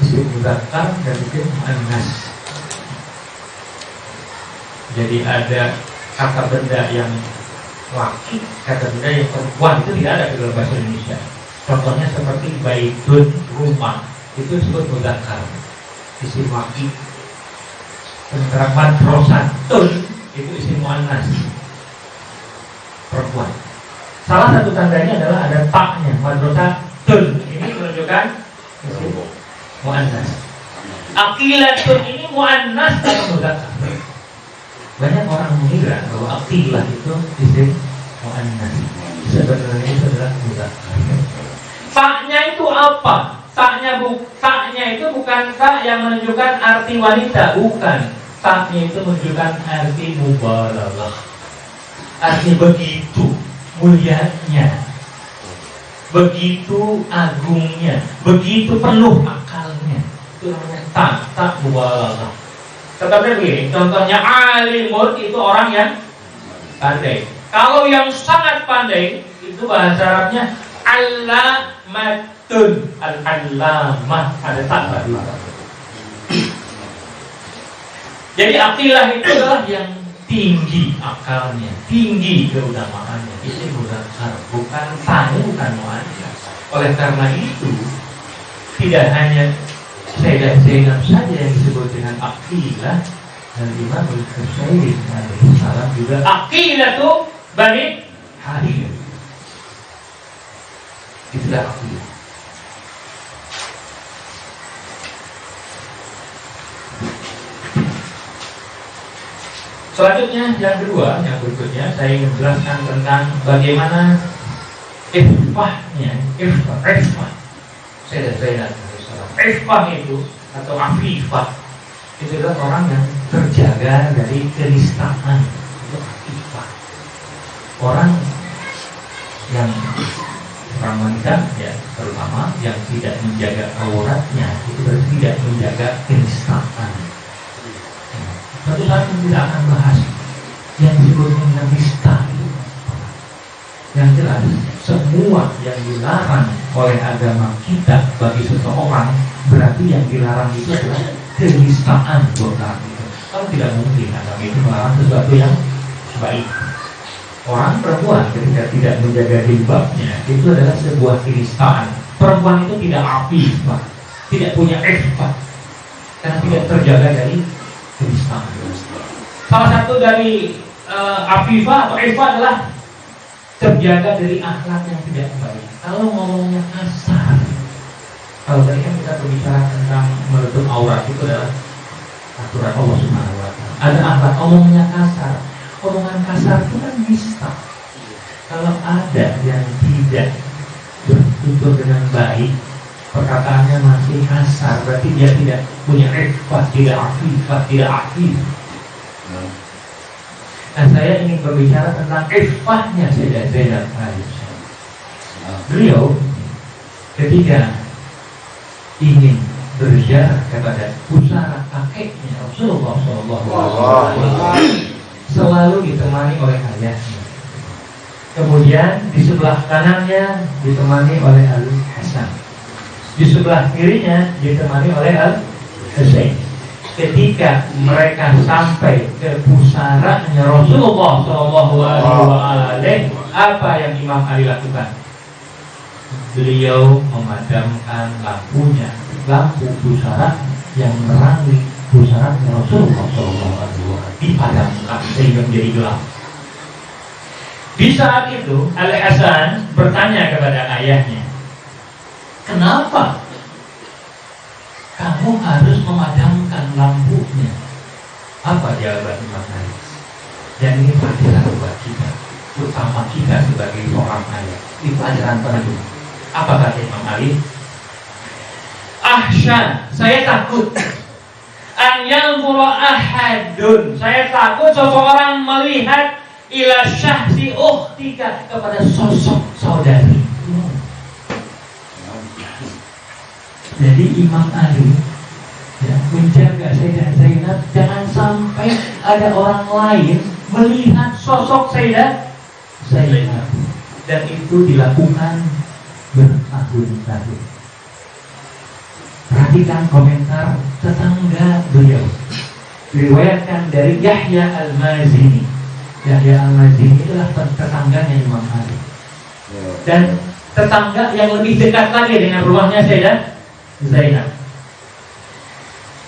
[SPEAKER 1] isim mudzakkar dan isim muannas. Jadi ada kata benda yang laki, kata benda yang perempuan, itu tidak ada di dalam bahasa Indonesia. Contohnya seperti baitun, rumah, itu disebut mudzakkar, isim laki. Sementara madrasatun itu isim muannas, perempuan. Salah satu tandanya adalah ada taknya, madrasatun, ini menunjukkan isim muannas. Aqilatun ini muannas atau mudzakkar? Banyak orang mengira bahwa aqilah itu isim muannas, sebenarnya itu adalah mudzakkar. Taknya itu apa? Taknya itu bukan tak yang menunjukkan arti wanita, bukan. Taknya itu menunjukkan arti mubalaghah. Artinya begitu mulianya, begitu agungnya, begitu penuh akalnya. Itu namanya tak mubalaghah. Tetapi begini, contohnya alimun itu orang yang pandai. Kalau yang sangat pandai itu bahasa Arabnya alamatun, al-alamah, ada tak tadi. Jadi aqilah itu adalah yang tinggi akalnya, tinggi keutamaannya. Itu mudzakkar, bukan tanya, bukan muannas. Oleh karena itu tidak hanya Sayyidah Zainab saja yang disebut dengan aqilah, dan Imam Al-Ghazali alaihi salam juga aqilatu Bani Harith. Itulah aqilah. Selanjutnya yang kedua, yang berikutnya saya ingin menjelaskan tentang bagaimana ifahnya, ifah. Sayyidah Zainab ifah itu atau afifah itu adalah orang yang terjaga dari kenistaan. Itu afifah. Orang yang orang wanita ya terutama yang tidak menjaga auratnya itu berarti tidak menjaga kenistaan. Suatu saat kita akan bahas yang disebut dengan nista itu. Yang jelas semua yang dilarang oleh agama kita bagi seseorang berarti yang dilarang itu adalah kenistaan buat kami. Kalau tidak mungkin agama itu melarang sesuatu yang baik. Orang perempuan ketika tidak menjaga jilbabnya itu adalah sebuah kenistaan. Perempuan itu tidak afifah, tidak punya ifah, karena tidak terjaga dari kenistaan. Salah satu dari afifah atau ifah adalah terjaga dari akhlak yang tidak baik. Kalau ngomongnya kasar, kalau tadi kan kita berbicara tentang menutup aurat itu adalah aturan Allah Subhanahu wa Ta'ala. Ada akhlak ngomongnya kasar. Omongan kasar itu kan nista. Kalau ada yang tidak bertutur dengan baik, perkataannya masih kasar, berarti dia tidak punya ifah, tidak afifah, tidak afif. Nah, saya ingin berbicara tentang ifahnya Sayyidah Zainab alaihissalam. Beliau ketika ingin berziarah kepada pusara kakeknya Rasulullah SAW selalu ditemani oleh ayahnya. Kemudian di sebelah kanannya ditemani oleh Al-Hasan, di sebelah kirinya ditemani oleh Al-Husain. Ketika mereka sampai ke pusaranya Rasulullah SAW, apa yang Imam Ali lakukan? Beliau memadamkan lampunya, lampu pusara yang menerangi pusaranya Rasulullah SAW dipadamkan sehingga menjadi gelap. Di saat itu Al-Hasan bertanya kepada ayahnya, kenapa kamu harus memadamkan lampunya? Apa jawaban Imam Ali? Dan ini pelajaran buat kita, terutama kita sebagai seorang ayah. Ini pelajaran penuh. Apa kata Imam Ali? Ahsyan, saya takut an yanzura ahadun, saya takut seseorang melihat ila syahsi ukhtika, kepada sosok saudari. Jadi Imam Ali ya, menjaga Sayyidah Zainab jangan sampai ada orang lain melihat sosok Sayyidah Zainab, dan itu dilakukan bertahun-tahun. Perhatikan komentar tetangga beliau, diriwayatkan dari Yahya Al-Mazini. Yahya Al-Mazini itulah tetangganya Imam Ali, dan tetangga yang lebih dekat lagi dengan rumahnya Sayyidah Zainab.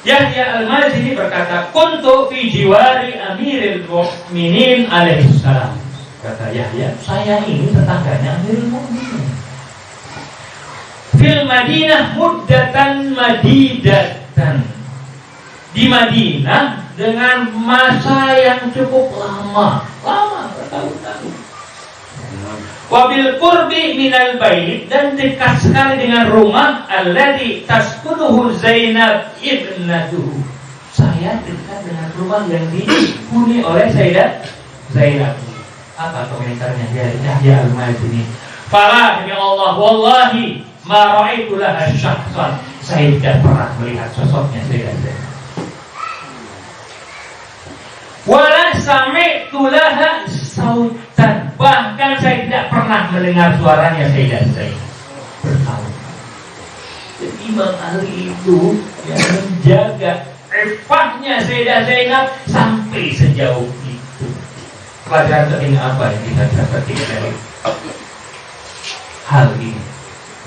[SPEAKER 1] Yahya Al-Mazini berkata, "Kuntu fi jiwari Amiril Mukminin alaihi salam." Kata Yahya, saya ini tetangganya Amirul Mukminin. Fil Madinah muddatan madidatan. Di Madinah dengan masa yang cukup lama bertahun-tahun. Wabil qurbi minal bait, dan dekat sekali dengan rumah alladzi taskunuhu Zainab ibnatuhu. Saya dekat dengan rumah yang dihuni oleh Sayyidah Zainab. Apa komentarnya Yahya Al-Mazini? Fala demi Allah, wallahi ma ra'aitu laha syakhsan. Saya tidak pernah melihat sosoknya Sayyidah Zainab. Wala sami'tu laha sautan, bahkan saya tidak pernah mendengar suaranya Sayyidah Zainab bertahun. Jadi Imam Ali itu yang menjaga ifahnya Sayyidah Zainab sampai sejauh itu. Pelajaran penting apa yang kita dapat dari hal ini?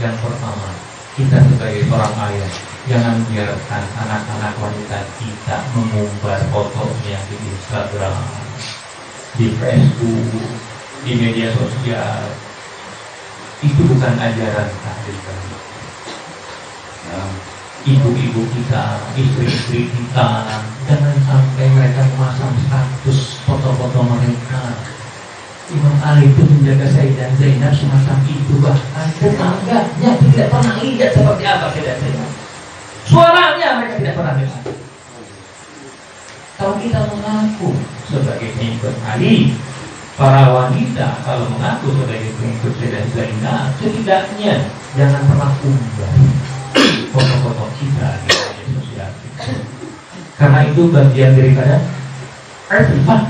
[SPEAKER 1] Yang pertama, kita sebagai seorang ayah jangan biarkan anak-anak wanita kita mengumbar fotonya di Instagram, di Facebook, di media sosial. Itu bukan ajaran takdir kami. Ibu-ibu kita, istri-istri kita, jangan sampai mereka memasang status foto-foto mereka. Imam Ali itu menjaga Sayyidah Zainab semacam itu, bahkan tetangganya tidak pernah lihat seperti apa Sayyidah Zainab. Suaranya mereka tidak pernah dengar. Kalau kita mengaku sebagai pengikut Ali, para wanita kalau mengaku sebagai pengikut Sayyidah Zainab, setidaknya jangan pernah unggah foto-foto kita di media sosial. Karena itu bagian daripada artifak.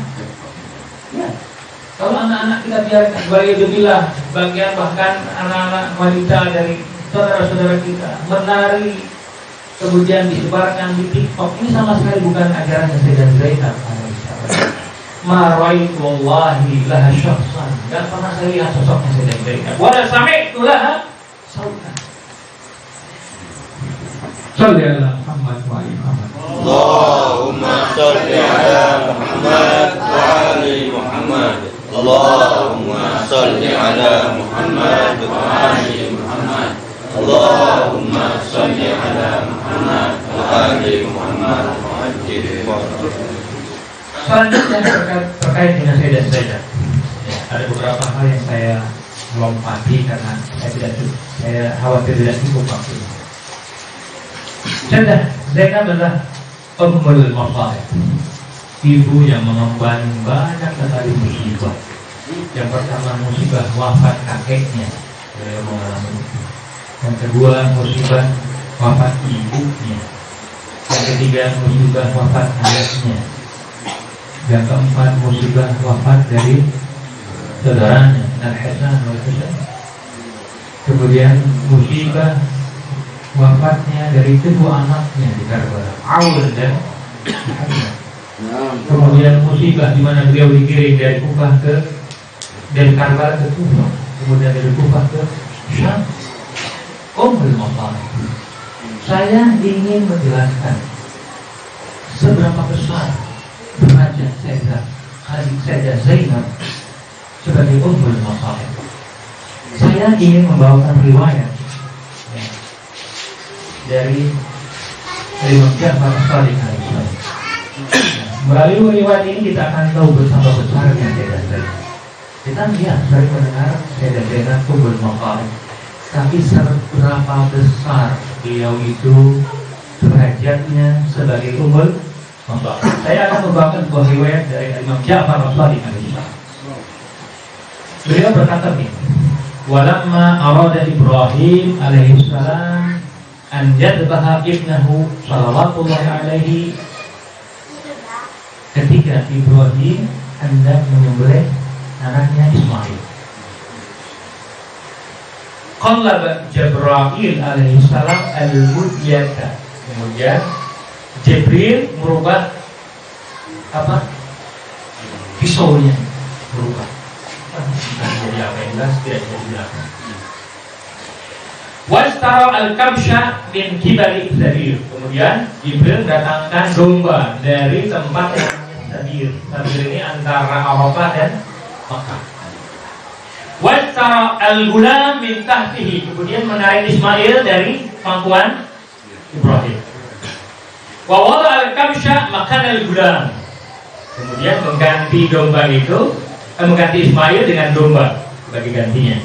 [SPEAKER 1] Ya. Kalau anak-anak kita biarkan, waliyadzubillah, bagian bahkan anak-anak wanita dari saudara-saudara kita menari, kemudian disebarkan di TikTok, ini sama sekali bukan ajaran Sayyidah Zainab. Ma ra'aitu wallahi laha syakhsan, dan pernah saya lihat sosoknya Sayyidah Zainab. Wa la sami'tu laha sautan. Shalli ala Muhammad wa ali Muhammad.
[SPEAKER 4] Allahumma shalli ala Muhammad wa ali Muhammad. Allahumma shalli ala Muhammad wa ali Muhammad. Allahumma shalli ala Muhammad wa ali Muhammad wa ajil.
[SPEAKER 1] Selanjutnya terkait dengan Sayyidah Zainab. Ya, ada beberapa hal yang saya lompati karena saya khawatir tidak cukup waktu. Sayyidah Zainab adalah Ummul Masalih, ibu yang mengemban banyak sekali musibah. Yang pertama musibah wafat kakeknya, beliau mengalami itu. Yang kedua musibah wafat ibunya. Yang ketiga musibah wafat ayahnya. Yang keempat musibah wafat dari saudaranya Al-Hasan wal Husain. Kemudian musibah wafatnya dari kedua anaknya di Karbala, Aul dan Muhammad. Kemudian musibah di mana beliau dikirim dari Karbala ke Kufah, kemudian dari Kufah ke Syam. Ummul Masalih. Saya ingin menjelaskan seberapa besar derajat Sayyidah Zainab sebagai Ummul Masalih. Saya ingin membawakan riwayat dari Imam Ja'far As-Shadiq alaihissalam. Melalui riwayat ini kita akan tahu betapa besarnya Sayyidah Zainab. Kita lihat sering mendengar Sayyidah Zainab Ummul Masalih, tapi seberapa besar beliau itu derajatnya sebagai Ummul Masalih. Saya akan membawakan sebuah riwayat dari Imam Ja'far As-Shadiq alaihissalam. Beliau berkata begini, walamma arada Ibrahim alaihi salam an yadbaha ibnahu sallallahu alaihi, ketika Ibrahim hendak menyembelih anaknya Ismail, qallaba Jibril alaihi salam al-mudyata, kemudian Jibril merubah apa? Pisaunya berubah. Jadi apa yang jelas tidak bisa dijelaskan. Wastara al-kabsha min kibari Sadir. Kemudian Jibril datangkan domba dari tempat yang namanya Sadir. Sadir ini antara Arafah dan Makkah. Wastara al-gulam min tahtihi. Kemudian menarik Ismail dari pangkuan Ibrahim. Wa wada al-kabsha makan al-gulam. Kemudian mengganti domba itu, mengganti Ismail dengan domba sebagai gantinya.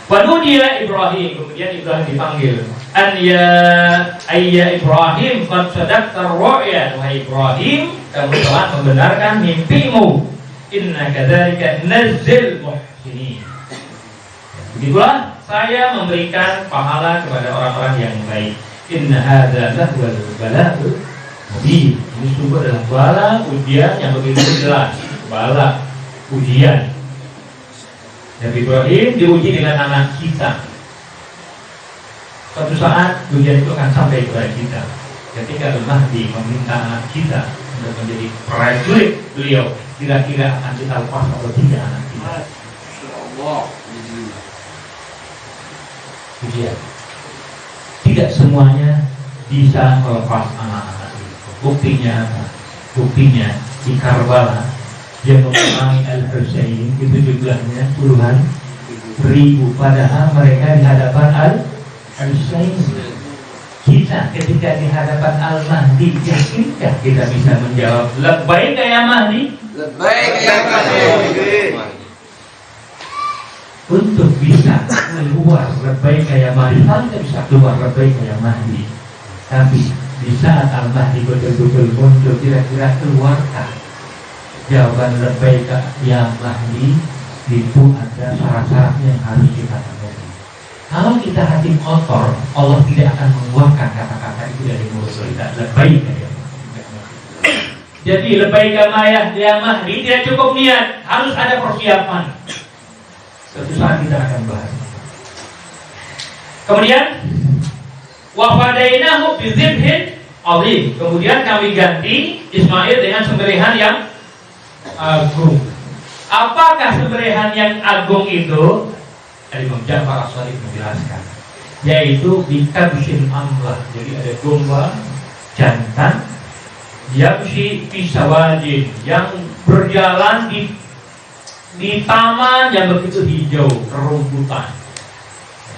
[SPEAKER 1] Wanudiya Ibrahim, kemudian Ibrahim dipanggil. An ya ayya Ibrahim qad sadaqta ar-ru'ya, wahai Ibrahim, kamu telah membenarkan mimpimu. Inna kadzalika nazzil muhsinin. Begitulah saya memberikan pahala kepada orang-orang yang baik. Inna hadza lahwal bala'ul mubin. Ini sungguh adalah bala ujian yang begitu jelas. Bala ujian. Nabi Ibrahim diuji dengan anak kita. Suatu saat ujian itu akan sampai kepada kita. Ketika Al-Mahdi meminta anak kita untuk menjadi prajurit beliau, kira-kira akan kita lepas atau tidak anak kita? Ujian. Tidak semuanya bisa melepas anak-anak itu. Buktinya apa? Buktinya di Karbala yang memerangi Al-Husain itu jumlahnya puluhan ribu, padahal mereka di hadapan Al-Husain. Kita ketika di hadapan Al-Mahdi, yakinkah kita bisa menjawab labbaik ya Mahdi?
[SPEAKER 4] Labbaik ya Mahdi.
[SPEAKER 1] Untuk bisa keluar labbaik ya Mahdi, kita bisa keluar labbaik ya Mahdi. Tapi di saat Al-Mahdi betul-betul muncul, kira-kira keluarkah jawaban labbaik ya Mahdi? Itu ada syarat-syaratnya yang harus kita penuhi. Kalau kita hati kotor, Allah tidak akan mengeluarkan kata-kata itu dari mulut kita. Labbaik ya Mahdi. Jadi labbaik ya Mahdi tidak cukup niat, harus ada persiapan. Suatu saat kita akan bahas. Kemudian wa fadainahu bizibhin azim. Kemudian kami ganti Ismail dengan sembelihan yang agung. Apakah sembelihan yang agung itu? Imam Ja'far As-Shadiq menjelaskan, yaitu bikabshin amlah. Jadi ada domba jantan yamshi fi sawadin, yang berjalan di taman yang begitu hijau, kerumputan.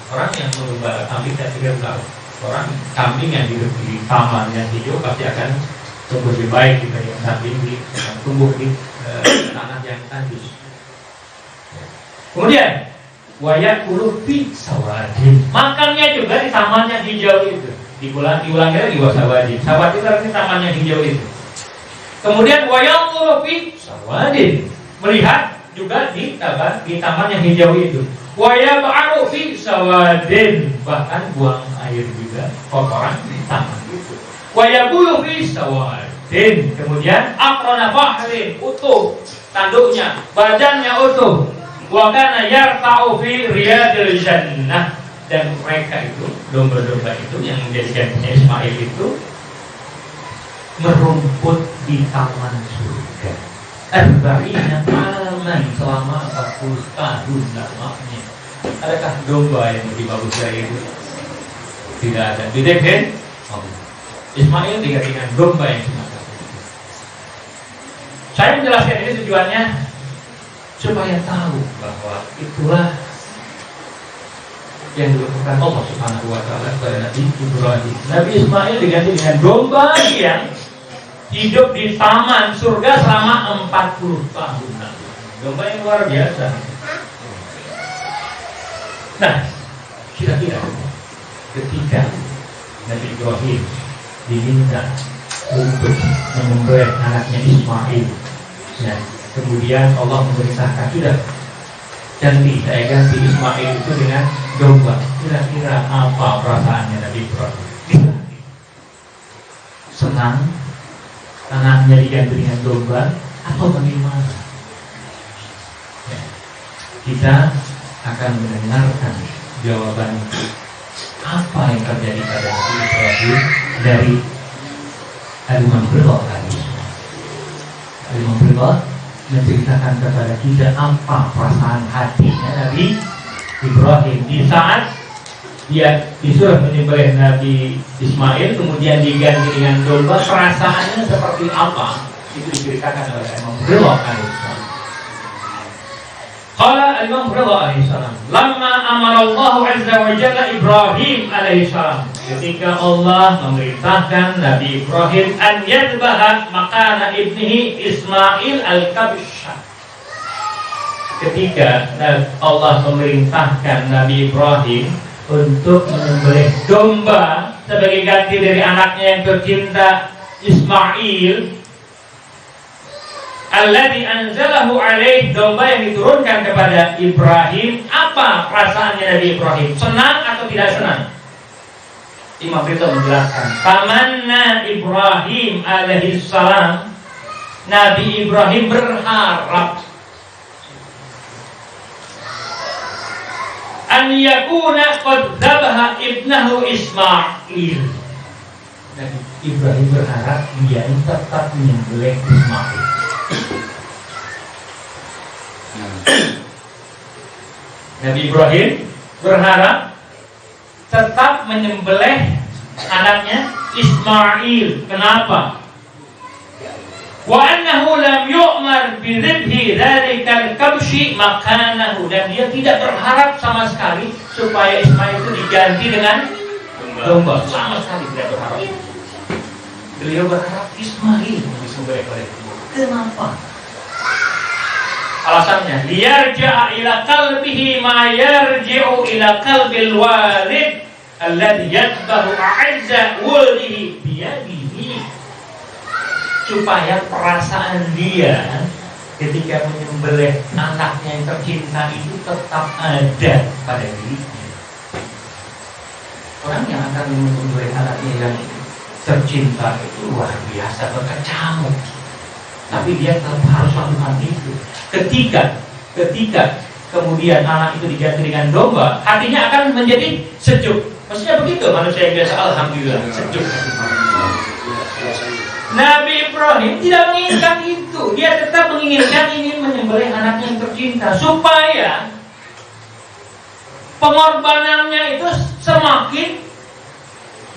[SPEAKER 1] Orang yang mengembara kambing saya tidak tahu. Orang kambing yang hidup di taman yang hijau pasti akan tumbuh lebih baik dibanding kambing yang tumbuh di tanah yang tandus. Kemudian wayakulu fi sawadin, makannya juga di taman yang hijau itu. Diulangi lagi wasawadin. Sawad itu artinya taman yang hijau itu. Kemudian wayakulu fi sawadin, melihat juga di taman yang hijau itu. Wayab'aru fi sawadin, bahkan buang air juga, kotoran di taman itu. Wayabulu fi sawadin, kemudian akrona bahrin, utuh tanduknya, badannya utuh. Wa kana yarta'u fi riyadil jannah, dan mereka itu, domba-domba itu yang menjadi gantinya Ismail itu merumput di taman surga. Arba'ina aman, selama 40 tahun lamanya. Adakah domba yang lebih bagus dari itu? Tidak ada. Dideken Ismail digantikan domba yang semacam itu. Saya menjelaskan ini tujuannya supaya tahu bahwa itulah yang dilakukan Allah Subhanahu wa taala kepada Nabi Ibrahim. Nabi Ismail diganti dengan domba yang hidup di taman surga selama 40 tahun. Domba yang luar biasa. Nah, kira-kira ketika Nabi Ibrahim diminta untuk menyembelih anaknya Ismail, ya, kemudian Allah memerintahkan, sudah saya ganti Ismail itu dengan domba. Kira-kira apa perasaannya Nabi Ibrahim? Senang anaknya diganti dengan domba atau bagaimana? Ya. Kita akan mendengarkan jawaban apa yang terjadi pada Nabi Ibrahim dari Al-Imam Ridha menceritakan kepada kita apa perasaan hatinya Nabi Ibrahim di saat dia disuruh menyembelih Nabi Ismail, kemudian diganti dengan domba. Perasaannya seperti apa? Itu diceritakan oleh Imam Ridha alaihissalam. Qala Imam Ridha alaihissalam, lamma amara Allah azza wa jalla Ibrahim alaihissalam, ketika Allah memerintahkan Nabi Ibrahim an yadbaha makana ibnihi Ismail al-kabsha. Ketika Allah memerintahkan Nabi Ibrahim untuk menyembelih domba sebagai ganti dari anaknya yang tercinta Ismail, alladzi anzalahu alaih, domba yang diturunkan kepada Ibrahim, apa perasaannya Nabi Ibrahim? Senang atau tidak senang? Imam Ridha menjelaskan, tamanna Ibrahim alaihi salam, Nabi Ibrahim berharap an yakuna qad dzabaha ibnahu Ismail. Nabi Ibrahim berharap dia tetap menyembelih Ismail. Nabi Ibrahim berharap tetap menyembelih anaknya Ismail. Kenapa? Wa annahu lam yu'mar bi dzibhi dzalikal kabshi makanahu, dan dia tidak berharap sama sekali supaya Ismail itu diganti dengan domba. Sama sekali tidak berharap. Beliau berharap Ismail disembelih oleh dia. Kenapa? Alasannya, liyarja'a ila qalbihi ma yarji'u ila qalbil walid alladhi yadbahu a'izza walihi biyadihi, supaya perasaan dia ketika menyembelih anaknya yang tercinta itu tetap ada pada dirinya. Orang yang akan menyembelih anaknya yang tercinta itu luar biasa berkecamuk, tapi dia tetap harus lakukan itu. Ketika kemudian anak itu diganti dengan domba, hatinya akan menjadi sejuk. Maksudnya begitu manusia yang biasa, alhamdulillah sejuk. Nabi Ibrahim tidak menginginkan itu. Dia tetap ingin menyembelih anaknya yang tercinta supaya pengorbanannya itu semakin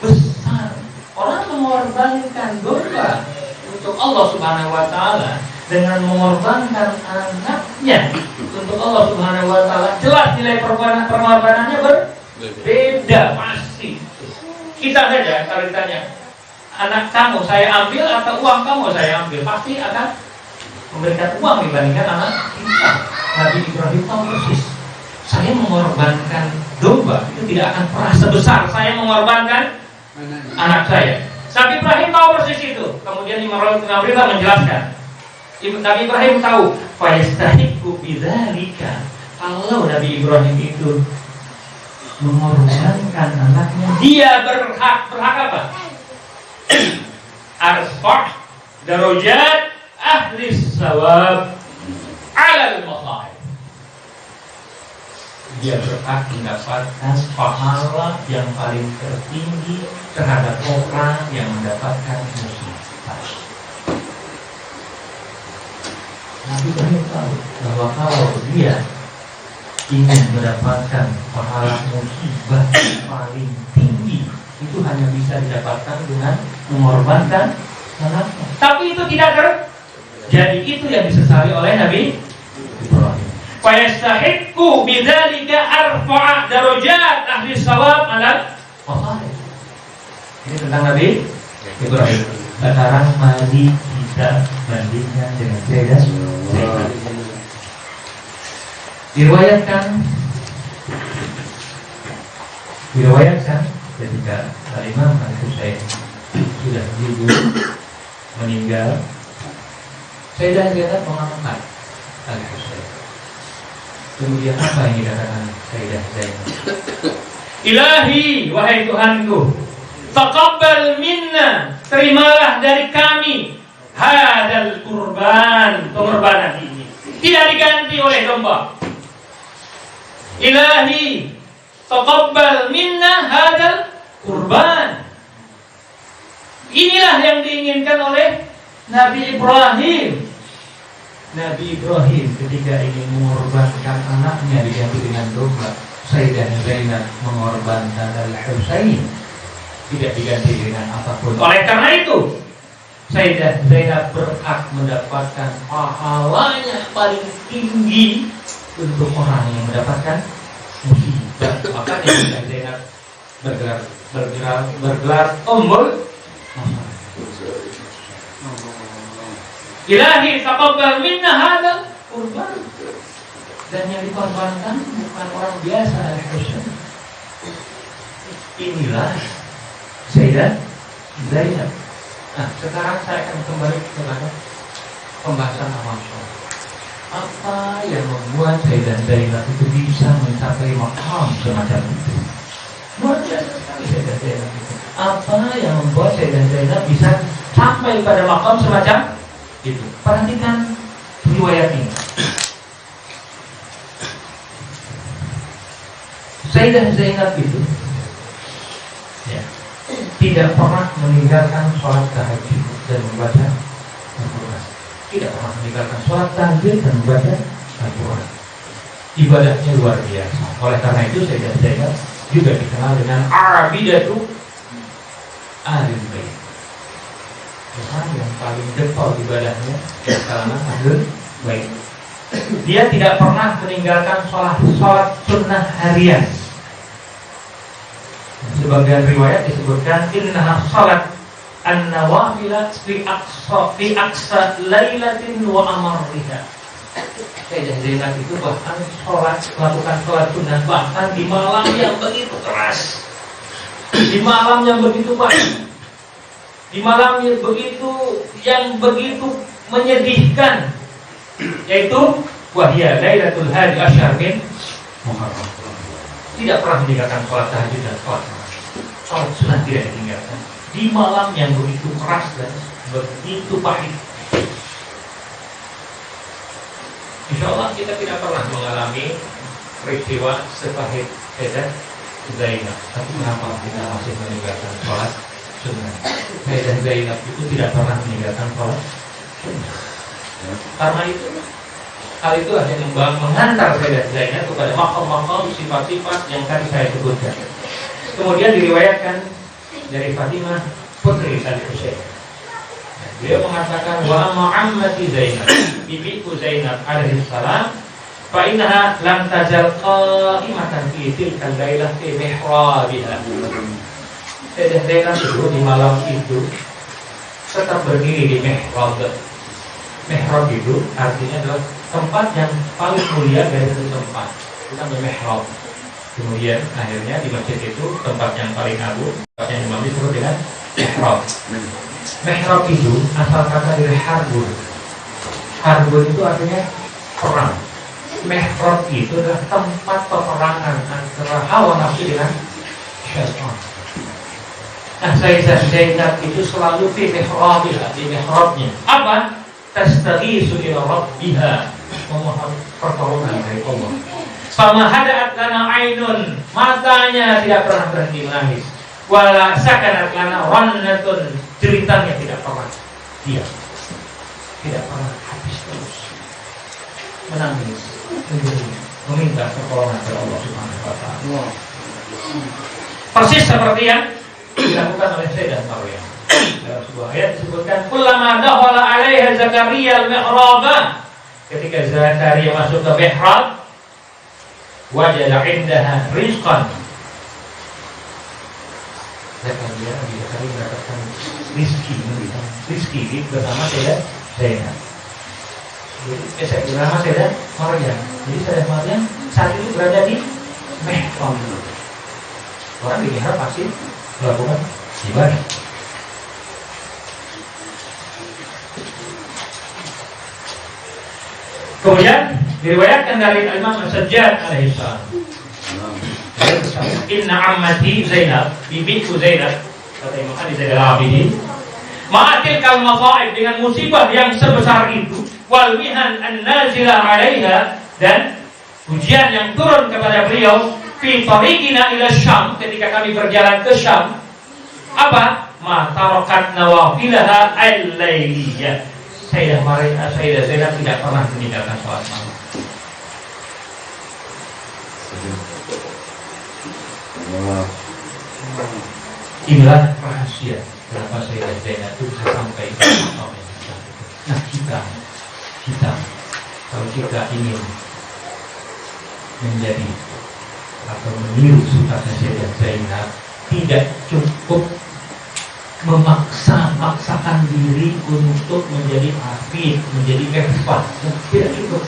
[SPEAKER 1] besar. Orang mengorbankan domba untuk Allah Subhanahu wa taala dengan mengorbankan anaknya untuk Allah Subhanahu wa taala, jelas nilai pengorbanannya berbeda pasti. Kita saja kalau ditanya, anak kamu saya ambil atau uang kamu saya ambil, pasti akan memberikan uang dibandingkan anak kita. Nabi Ibrahim tahu persis, saya mengorbankan domba itu tidak akan pernah sebesar saya mengorbankan anak saya. Nabi Ibrahim tahu persis itu. Kemudian Imam Ridha menjelaskan, Nabi Ibrahim tahu, fayastahiqu bidzalika, kalau Nabi Ibrahim itu mengorbankan anaknya, dia berhak apa? Arfa' darajat ahli sawab 'ala al-masaib. Dia berhak mendapatkan pahala yang paling tertinggi terhadap orang yang mendapatkan musibah. Nabi Ibrahim tahu bahwa kalau dia ingin mendapatkan pahala musibah paling tinggi, itu hanya bisa didapatkan dengan mengorbankan anaknya. Tapi itu tidak terjadi. Itu yang disesali oleh Nabi Ibrahim. Fayastahiqqu bidzalika arfa'a darajat ahli shawab 'ala masalih. Ini tentang Nabi Ibrahim. Sekarang mari kita bandingkan dengan saya. Diriwayatkan ketika Imam Al-Husain sudah gugur meninggal, Sayyidah Zainab mengangkat Al-Husain. Kemudian apa yang dikatakan Sayyidah Zainab?
[SPEAKER 3] Ilahi, wahai Tuhanku, taqabbal minna, terimalah dari kami hadal kurban, pengorbanan ini tidak diganti oleh domba. Ilahi, taqabbal minna hadal kurban. Inilah yang diinginkan oleh Nabi Ibrahim.
[SPEAKER 1] Nabi Ibrahim ketika ingin mengorbankan anaknya diganti dengan domba, Sayyidah Zainab mengorbankan Al-Husain tidak diganti dengan apapun.
[SPEAKER 3] Oleh karena itu,
[SPEAKER 1] Sayyidah Zainab berhak mendapatkan pahalanya paling tinggi untuk orang yang mendapatkan musibah. Makanya Sayyidah Zainab bergelar Ummul Masalah.
[SPEAKER 3] Ilahi taqabbal minna hadal
[SPEAKER 1] Kurban. Dan yang dikorbankan bukan orang biasa, Al-Husain. Inilah Sayyidah Zainab. Nah, sekarang saya akan kembali kepada pembahasan awal. Apa yang membuat Sayyidah Zainab itu bisa mencapai maqam semacam itu? Luar biasa sekali Sayyidah Zainab itu. Apa yang membuat Sayyidah Zainab bisa sampai pada maqam semacam itu? Perhatikan riwayat ini. Sayyidah Zainab itu tidak pernah meninggalkan sholat tahajud dan membaca Al-Quran. Tidak pernah meninggalkan sholat tahajud dan membaca Al-Quran. Ibadahnya luar biasa. Oleh karena itu Sayyidah Zainab juga dikenal dengan Abidatu Ahlul Bait. Orang yang paling getol ibadahnya di kalangan Ahlul Bait. Dia tidak pernah meninggalkan sholat sunnah harian. Sebagian riwayat disebutkan innaha salat an-nawafila fi aqsa lailatin wa amarriha. Sayyidah Zainab itu bahkan melakukan sholat sunnah bahkan di malam yang begitu keras, di malam yang begitu panas, di malam yang begitu menyedihkan, yaitu wahya lailatul hadi asyar min Muharram. Tidak pernah meninggalkan sholat tahajud dan sholat sunnah tidak ditinggalkan di malam yang begitu keras dan begitu pahit. Insya Allah kita tidak pernah mengalami peristiwa sepahit Sayyidah Zainab. Tapi kenapa kita masih meninggalkan sholat sunnah? Sayyidah Zainab itu tidak pernah meninggalkan sholat sunnah. Karena itu hal itu yang menghantar Sayyidah Zainab kepada maqam-maqam sifat-sifat yang tadi saya sebutkan. Kemudian diriwayatkan dari Fatimah putri Al-Husain. Beliau mengatakan wa Muhammadi Zainab, ibuku Zainab alaihi salam, fa innaha lam tazal qa'imatan fi tilkal lailah fi mihrabiha. Sayyidah Zainab itu di malam itu tetap berdiri di mihrab. Mihrab itu artinya adalah tempat yang paling mulia dari satu tempat. Itu namanya mihrab. Kemudian akhirnya di masjid itu tempat yang paling agung, tempat yang imam disebut dengan mihrab. Mihrab itu asal kata dari harbur. Harbur itu artinya perang. Mihrab itu adalah tempat peperangan antara hawa nafsu dengan syaitan. Nah, Sayyidah Zainab itu selalu di mihrabnya. Apa? Tastaghisu ila rabbiha, memohon pertolongan dari Allah. Fama hada'at lana ainun, matanya tidak pernah berhenti menangis. Wala sakanat lana rannatun, ceritanya tidak pernah diam. Tidak pernah habis terus menangis, meminta pertolongan dari Allah Subhanahu wa taala. Persis seperti yang dilakukan oleh Sayyidah Maryam. Dalam sebuah ayat disebutkan kullama dakhala 'alaiha Zakaria al-mihraba, ketika Zakaria masuk ke mihrab, wajada 'indaha rizqan. Zakaria mendapatkan rizki bersama Sayyidah Zainab. Bersama Sayyidah Maryam. Jadi Sayyidah Maryam saat itu berada di mihrab. Orang di mihrab pasti melakukan ibadah. Kemudian
[SPEAKER 3] Diriwayatkan dari Imam As-Sajjad alaihissalam. Inna ammati Zainab, bibiku Zainab, kata Imam Ali Zainal Abidin, ma'atil kal masaib, dengan musibah yang sebesar itu, wal mihan an-nazilah 'alaiha, dan ujian yang turun kepada beliau, fi tariqina ila Syam, ketika kami berjalan ke Syam, apa? Ma tarakat nawafilaha al-lailiyah. Sayyidah Zainab tidak pernah meninggalkan sholat malam. Inilah rahasia kenapa Sayyidah Zainab itu bisa sampai ke Syam. Nah kita kalau kita ingin menjadi atau meniru sifatnya Sayyidah Zainab, tidak cukup memaksakan diri untuk menjadi hafid, menjadi expert. Tidak cukup.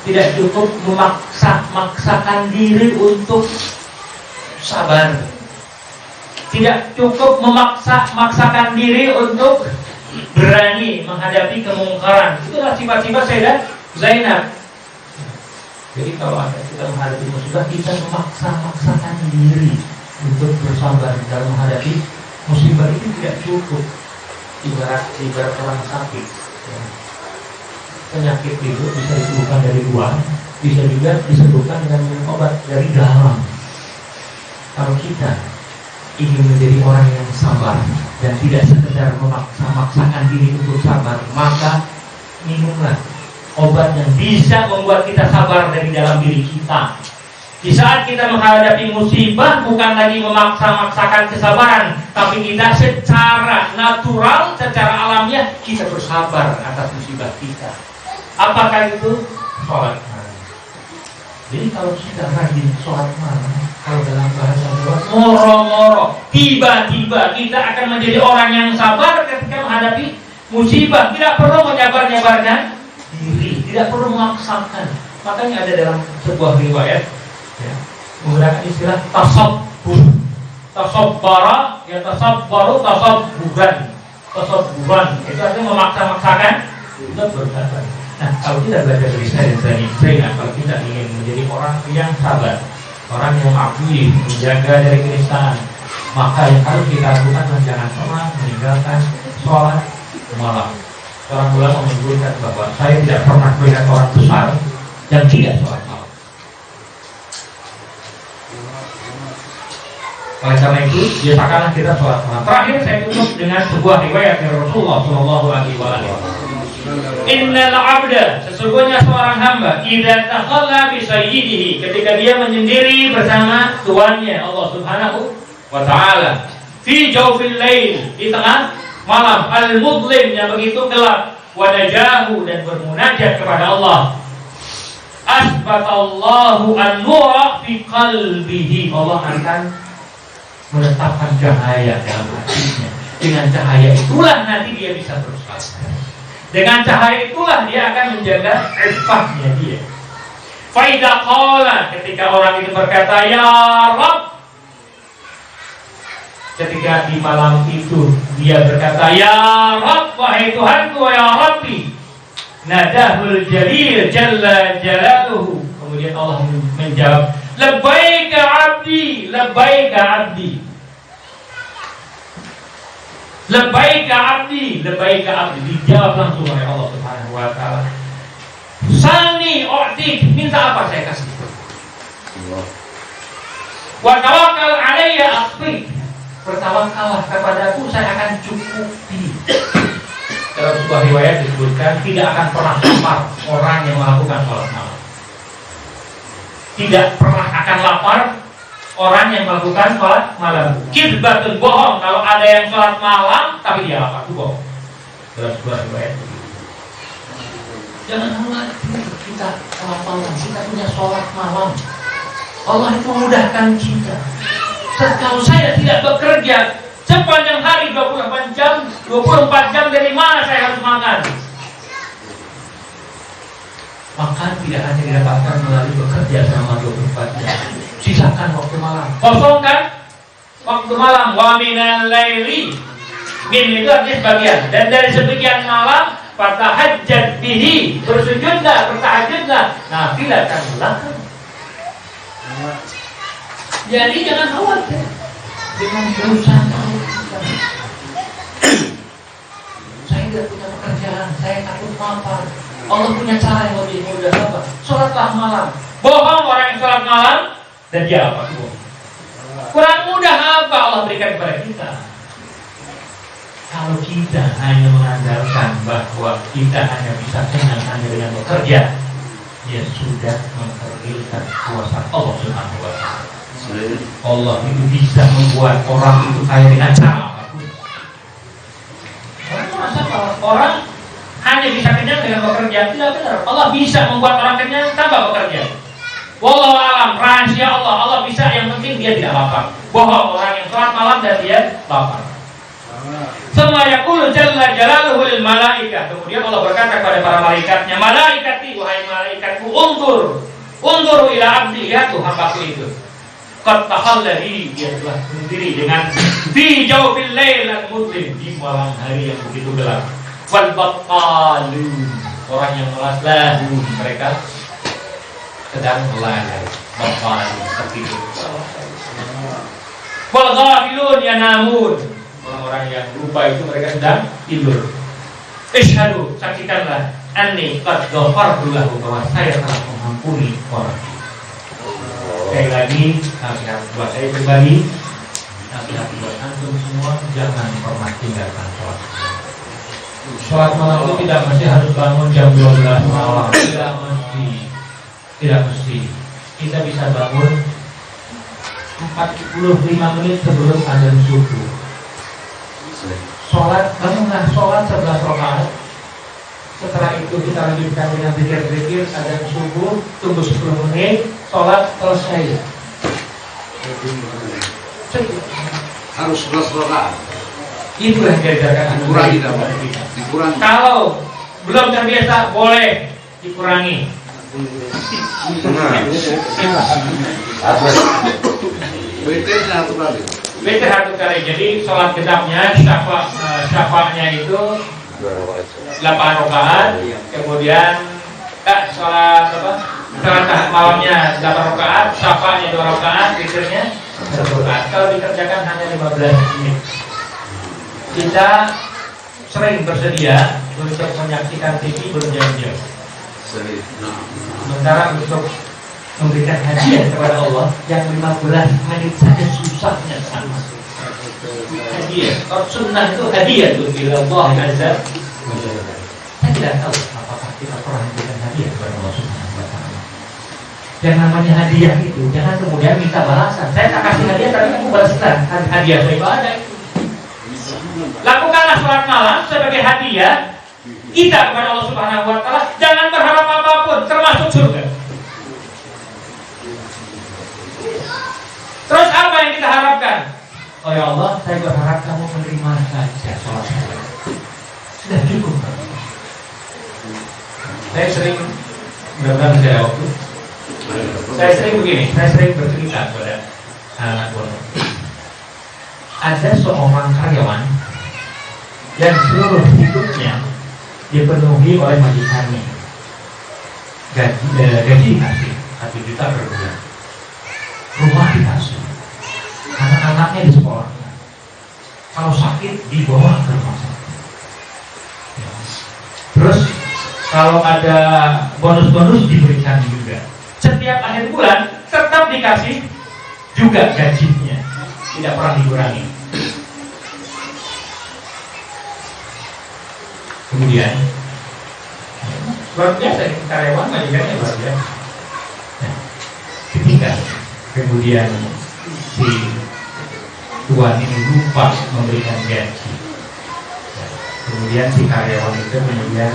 [SPEAKER 3] Tidak cukup memaksakan diri untuk sabar. Tidak cukup memaksakan diri untuk berani menghadapi kemungkaran. Itulah sifat-sifat Sayyidah Zainab. Jadi kalau ada kita menghadapi musibah, kita memaksakan diri untuk bersabar dalam menghadapi musibah. Itu tidak cukup. Ibarat orang sakit, ya. Penyakit itu bisa disembuhkan dari luar, bisa juga disembuhkan dengan minum obat dari dalam. Kalau kita ingin menjadi orang yang sabar dan tidak sekedar memaksakan diri untuk sabar, maka minumlah obat yang bisa membuat kita sabar dari dalam diri kita. Di saat kita menghadapi musibah, bukan lagi memaksakan kesabaran, tapi kita secara natural, secara alamiah kita bersabar atas musibah kita. Apakah itu? Sholat malam. Jadi kalau kita rajin sholat malam, kalau dalam bahasa Jawa, moro-moro, tiba-tiba kita akan menjadi orang yang sabar ketika menghadapi musibah. Tidak perlu menyabar-nyabarkan diri, tidak perlu memaksakan. Makanya ada dalam sebuah riwayat, ya, menggunakan istilah tasabbur. Tasabbara, ya tasabbaru, tasabburan. Itu artinya memaksa-maksakan untuk bersabar. Nah, kalau kita belajar dari Zainab, kalau kita ingin menjadi orang yang sabar, orang yang aktif, menjaga dari keniscayaan, maka yang harus kita lakukan adalah jangan pernah meninggalkan sholat malam. Orang ulama menyebutkan bahwa saya tidak pernah melihat orang besar yang tidak sholat malam. Oleh karena itu, biasakanlah kita sholat malam. Terakhir saya tutup dengan sebuah riwayat dari Rasulullah Shallallahu Alaihi Wasallam. Innal abda, sesungguhnya seorang hamba, idza takhalla bi sayyidihi, ketika dia menyendiri bersama tuannya Allah Subhanahu wa taala, fi jawfil lail, di tengah malam, al-mudlim, yang begitu gelap, wa najahu, dan bermunajat kepada Allah, asbatallahu an-nura fi qalbihi, Allah akan menetapkan cahaya dalam hatinya. Dengan cahaya itulah nanti dia bisa bersabar. Dengan cahaya itulah dia akan menjaga iffahnya dia. Fa idza qala, ketika orang itu berkata ya Rabb, ketika di malam itu dia berkata ya Rabb, wahai Tuhanku, ya Rabbi, nadahul jalil jalla jalaluhu, kemudian Allah menjawab labbaika abdi, labbaika abdi, labbaika abdi, labbaika abdi. Dijawab langsung oleh Allah Subhanahu wa taala, salni u'tik, minta apa saya kasih. Wa tawakkal alayya aqfik, bertawakallah kepadaku, saya akan cukupi. Dalam sebuah riwayat disebutkan tidak akan pernah lapar orang yang melakukan sholat malam. Tidak pernah akan lapar orang yang melakukan sholat malam. Kizbatun, bohong kalau ada yang sholat malam tapi dia lapar, itu bohong. Dalam sebuah riwayat. Jangan khawatir kita kelaparan, kita punya sholat malam. Allah itu memudahkan kita. Kalau saya tidak bekerja sepanjang hari 24 jam dari mana saya harus makan? Makan tidak hanya didapatkan melalui bekerja selama 24 jam. Sisakan waktu malam. Kosongkan waktu malam. Wa minal laili, min itu artinya sebagian. Dan dari sebagian malam fatahajjat bihi, bersujudlah, bertahajudlah, nafilatan lakum. Jadi jangan khawatir dengan perusahaan kita. Saya tidak punya pekerjaan, saya takut lapar. Allah punya cara yang lebih mudah apa? Sholatlah malam. Bohong orang yang sholat malam dan dia apa? Kurang mudah apa Allah berikan kepada kita? Kalau kita hanya mengandalkan bahwa kita hanya bisa senang hanya dengan bekerja, ya sudah memperkirakan kuasa Allah Subhanahu wa Ta'ala. Allah itu bisa membuat orang itu kaya dengan cara apapun. Masa kalau orang hanya bisa kenyang dengan bekerja? Tidak benar. Allah bisa membuat orang kenyang tanpa bekerja. Wallahu alam, rahasia Allah. Allah bisa, yang penting dia tidak lapar. Bohong orang yang sholat malam dan dia lapar. Semua yaqulu jalla jalaluhu lil malaikah. Kemudian Allah berkata kepada para malaikatnya, malaikati, wahai malaikatku, unzuru ila abdi, ya Tuhan hambaku itu. Qad tahalladhi, dia telah berdiri dengan fi jawfil lailal mudlim, di malam hari yang begitu gelap. Wal baqalun, orang yang malas lahu, mereka sedang melalai. Baqalun tertidur. Wal ghafilun yanamun, orang-orang yang lupa itu mereka sedang tidur. Ishhadu, saksikanlah, anni qad ghafartu lahu, bahwa saya telah mengampuni orang. Sekali lagi, nasihat buat saya pribadi, nasihat buat antum semua, jangan pernah tinggalkan sholat. Sholat malam itu tidak mesti harus bangun jam 12 malam. Tidak mesti. Kita bisa bangun 45 menit sebelum azan subuh. Sholat, bangunlah sholat 11 rakaat. Setelah itu kita lanjutkan dengan zikir-zikir, azan subuh, tunggu 10 menit, sholat selesai.
[SPEAKER 4] Harus 11 rakaat.
[SPEAKER 3] Itu yang diajarkan
[SPEAKER 4] Dikurangi
[SPEAKER 3] kita.
[SPEAKER 4] Dikurangi.
[SPEAKER 3] Kalau belum terbiasa, boleh dikurangi.
[SPEAKER 4] Witirnya satu kali.
[SPEAKER 3] Witir 1 kali. Jadi sholat genapnya, syafa'nya itu 8 rakaat. Kemudian sholat apa? Sholat malamnya 8 rakaat, syafa'nya 2 rakaat, witirnya 1 rakaat. Kalau dikerjakan hanya 15 menit. Kita sering bersedia untuk menyaksikan TV berjam-jam. Sementara untuk memberikan hadiah kepada Allah yang 15 menit saja susahnya sama. Hadiah, kalau sunnah itu hadiah itu bila Allah azza. Saya tidak tahu apakah kita pernah memberikan hadiah kepada Allah Subhanahu wa Ta'ala. Yang namanya hadiah itu jangan kemudian minta balasan. Saya tak kasih hadiah tapi kamu balaskan hadiah saya ibadah itu. Lakukanlah sholat malam sebagai hadiah kita kepada Allah Subhanahu wa Ta'ala. Jangan berharap apapun, termasuk surga. Terus apa yang kita harapkan? Oh ya Allah, saya berharap kamu menerima saja sholat saya. Sudah cukup. Saya sering, mudah-mudahan masih ada waktu. Saya sering begini, saya sering bercerita kepada anak buah. Ada seorang karyawan yang seluruh hidupnya dipenuhi oleh majikannya. Gaji dikasih 1 juta per bulan. Rumah dikasih. Anak-anaknya di sekolah. Kalau sakit dibawa ke rumah sakit. Terus kalau ada bonus-bonus diberikan juga. Setiap akhir bulan tetap dikasih juga gajinya. Tidak pernah dikurangi. Kemudian luar biasa karyawan majikannya luar biasa. Ketika kemudian si tuan ini lupa memberikan gaji, kemudian si karyawan itu kemudian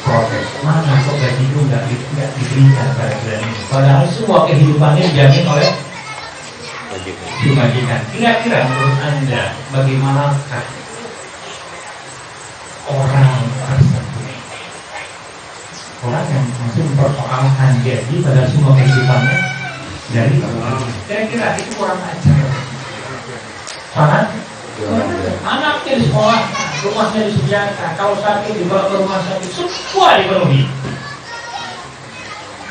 [SPEAKER 3] protes, mana kok gaji itu nggak diberikan pada bulan ini, padahal semua kehidupannya dijamin oleh si majikan. Kira-kira menurut Anda bagaimanakah orang tersebut, orang yang masih mempersoalkan gaji pada semua kehidupannya dari kira-kira itu kurang ajar. Sangat anaknya di sekolah
[SPEAKER 1] rumahnya disediakan, kalau sakit dibawa ke rumah sakit, semua dipenuhi.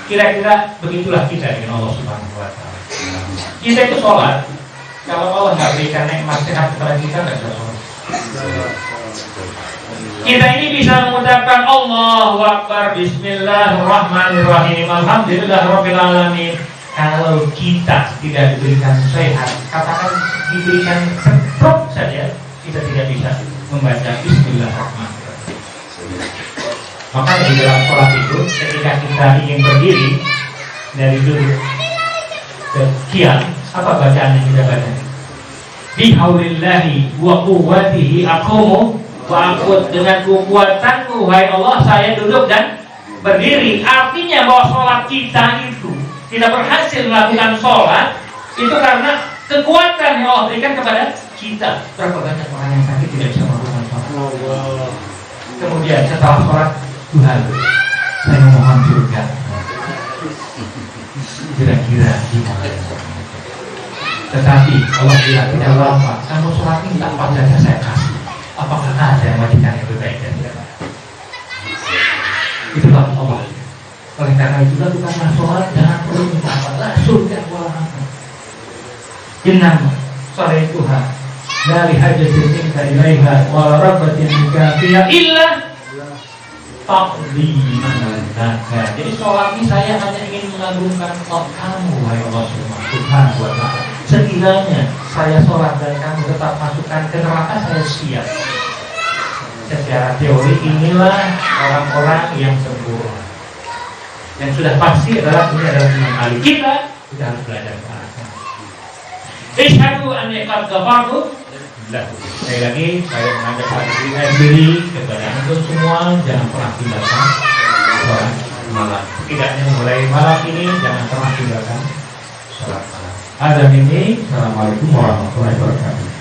[SPEAKER 1] Kira-kira begitulah kita dengan Allah Subhanahu wa Ta'ala. Kita itu sholat, kalau Allah nggak berikan nikmat sehat kepada kita, nggak bisa sholat. Kita ini bisa mengucapkan Allahu Akbar, Bismillahirrahmanirrahim, Alhamdulillahirabbil alamin. Kalau kita tidak diberikan sehat, katakan diberikan setruk saja, kita tidak bisa membaca Bismillahirrahmanirrahim. Maka di dalam sholat itu, ketika kita ingin berdiri dari duduk ke qiyam, apa bacaan yang kita baca? Bihaulillahi wa quwwatihi aqumu wa aqud, dengan kekuatanku wahai Allah saya duduk dan berdiri. Artinya bahwa sholat kita itu tidak berhasil melakukan sholat itu karena kekuatan yang Allah berikan kepada kita. Berapa banyak orang yang sakit tidak bisa melakukan sholat. Kemudian setelah sholat, Tuhan, saya mohon surga. Kira-kira gimana? Tetapi Allah bilang tidak apa-apa, kamu sholat minta apa saja saya kasih. Apakah ada yang majikan yang berbeda dari kita? Itulah Allah. Oleh karena itu lakukanlah sholat, jangan perlu minta apa-apa, surga Allah. Innam sore Tuhan dari hajatin minta ilaiha wa rabbatin mikafiya illa taqdimana. Jadi sholat ini saya hanya ingin mengagungkan kamu wahai Allah Subhanahu wa Ta'ala. Sekiranya saya sholat dan kamu tetap masukkan ke neraka, saya siap. Secara teori inilah orang-orang yang sempurna. Yang sudah pasti adalah ini adalah Imam Ali. Kita harus belajar ke arah sana. Isyhadu an qad ghafartu lahu. Sekali lagi saya mengajak diri kepada antum semua, jangan pernah tinggalkan sholat malam. Setidaknya mulai malam ini jangan pernah tinggalkan sholat malam. Ada ini. Assalamualaikum warahmatullahi wabarakatuh.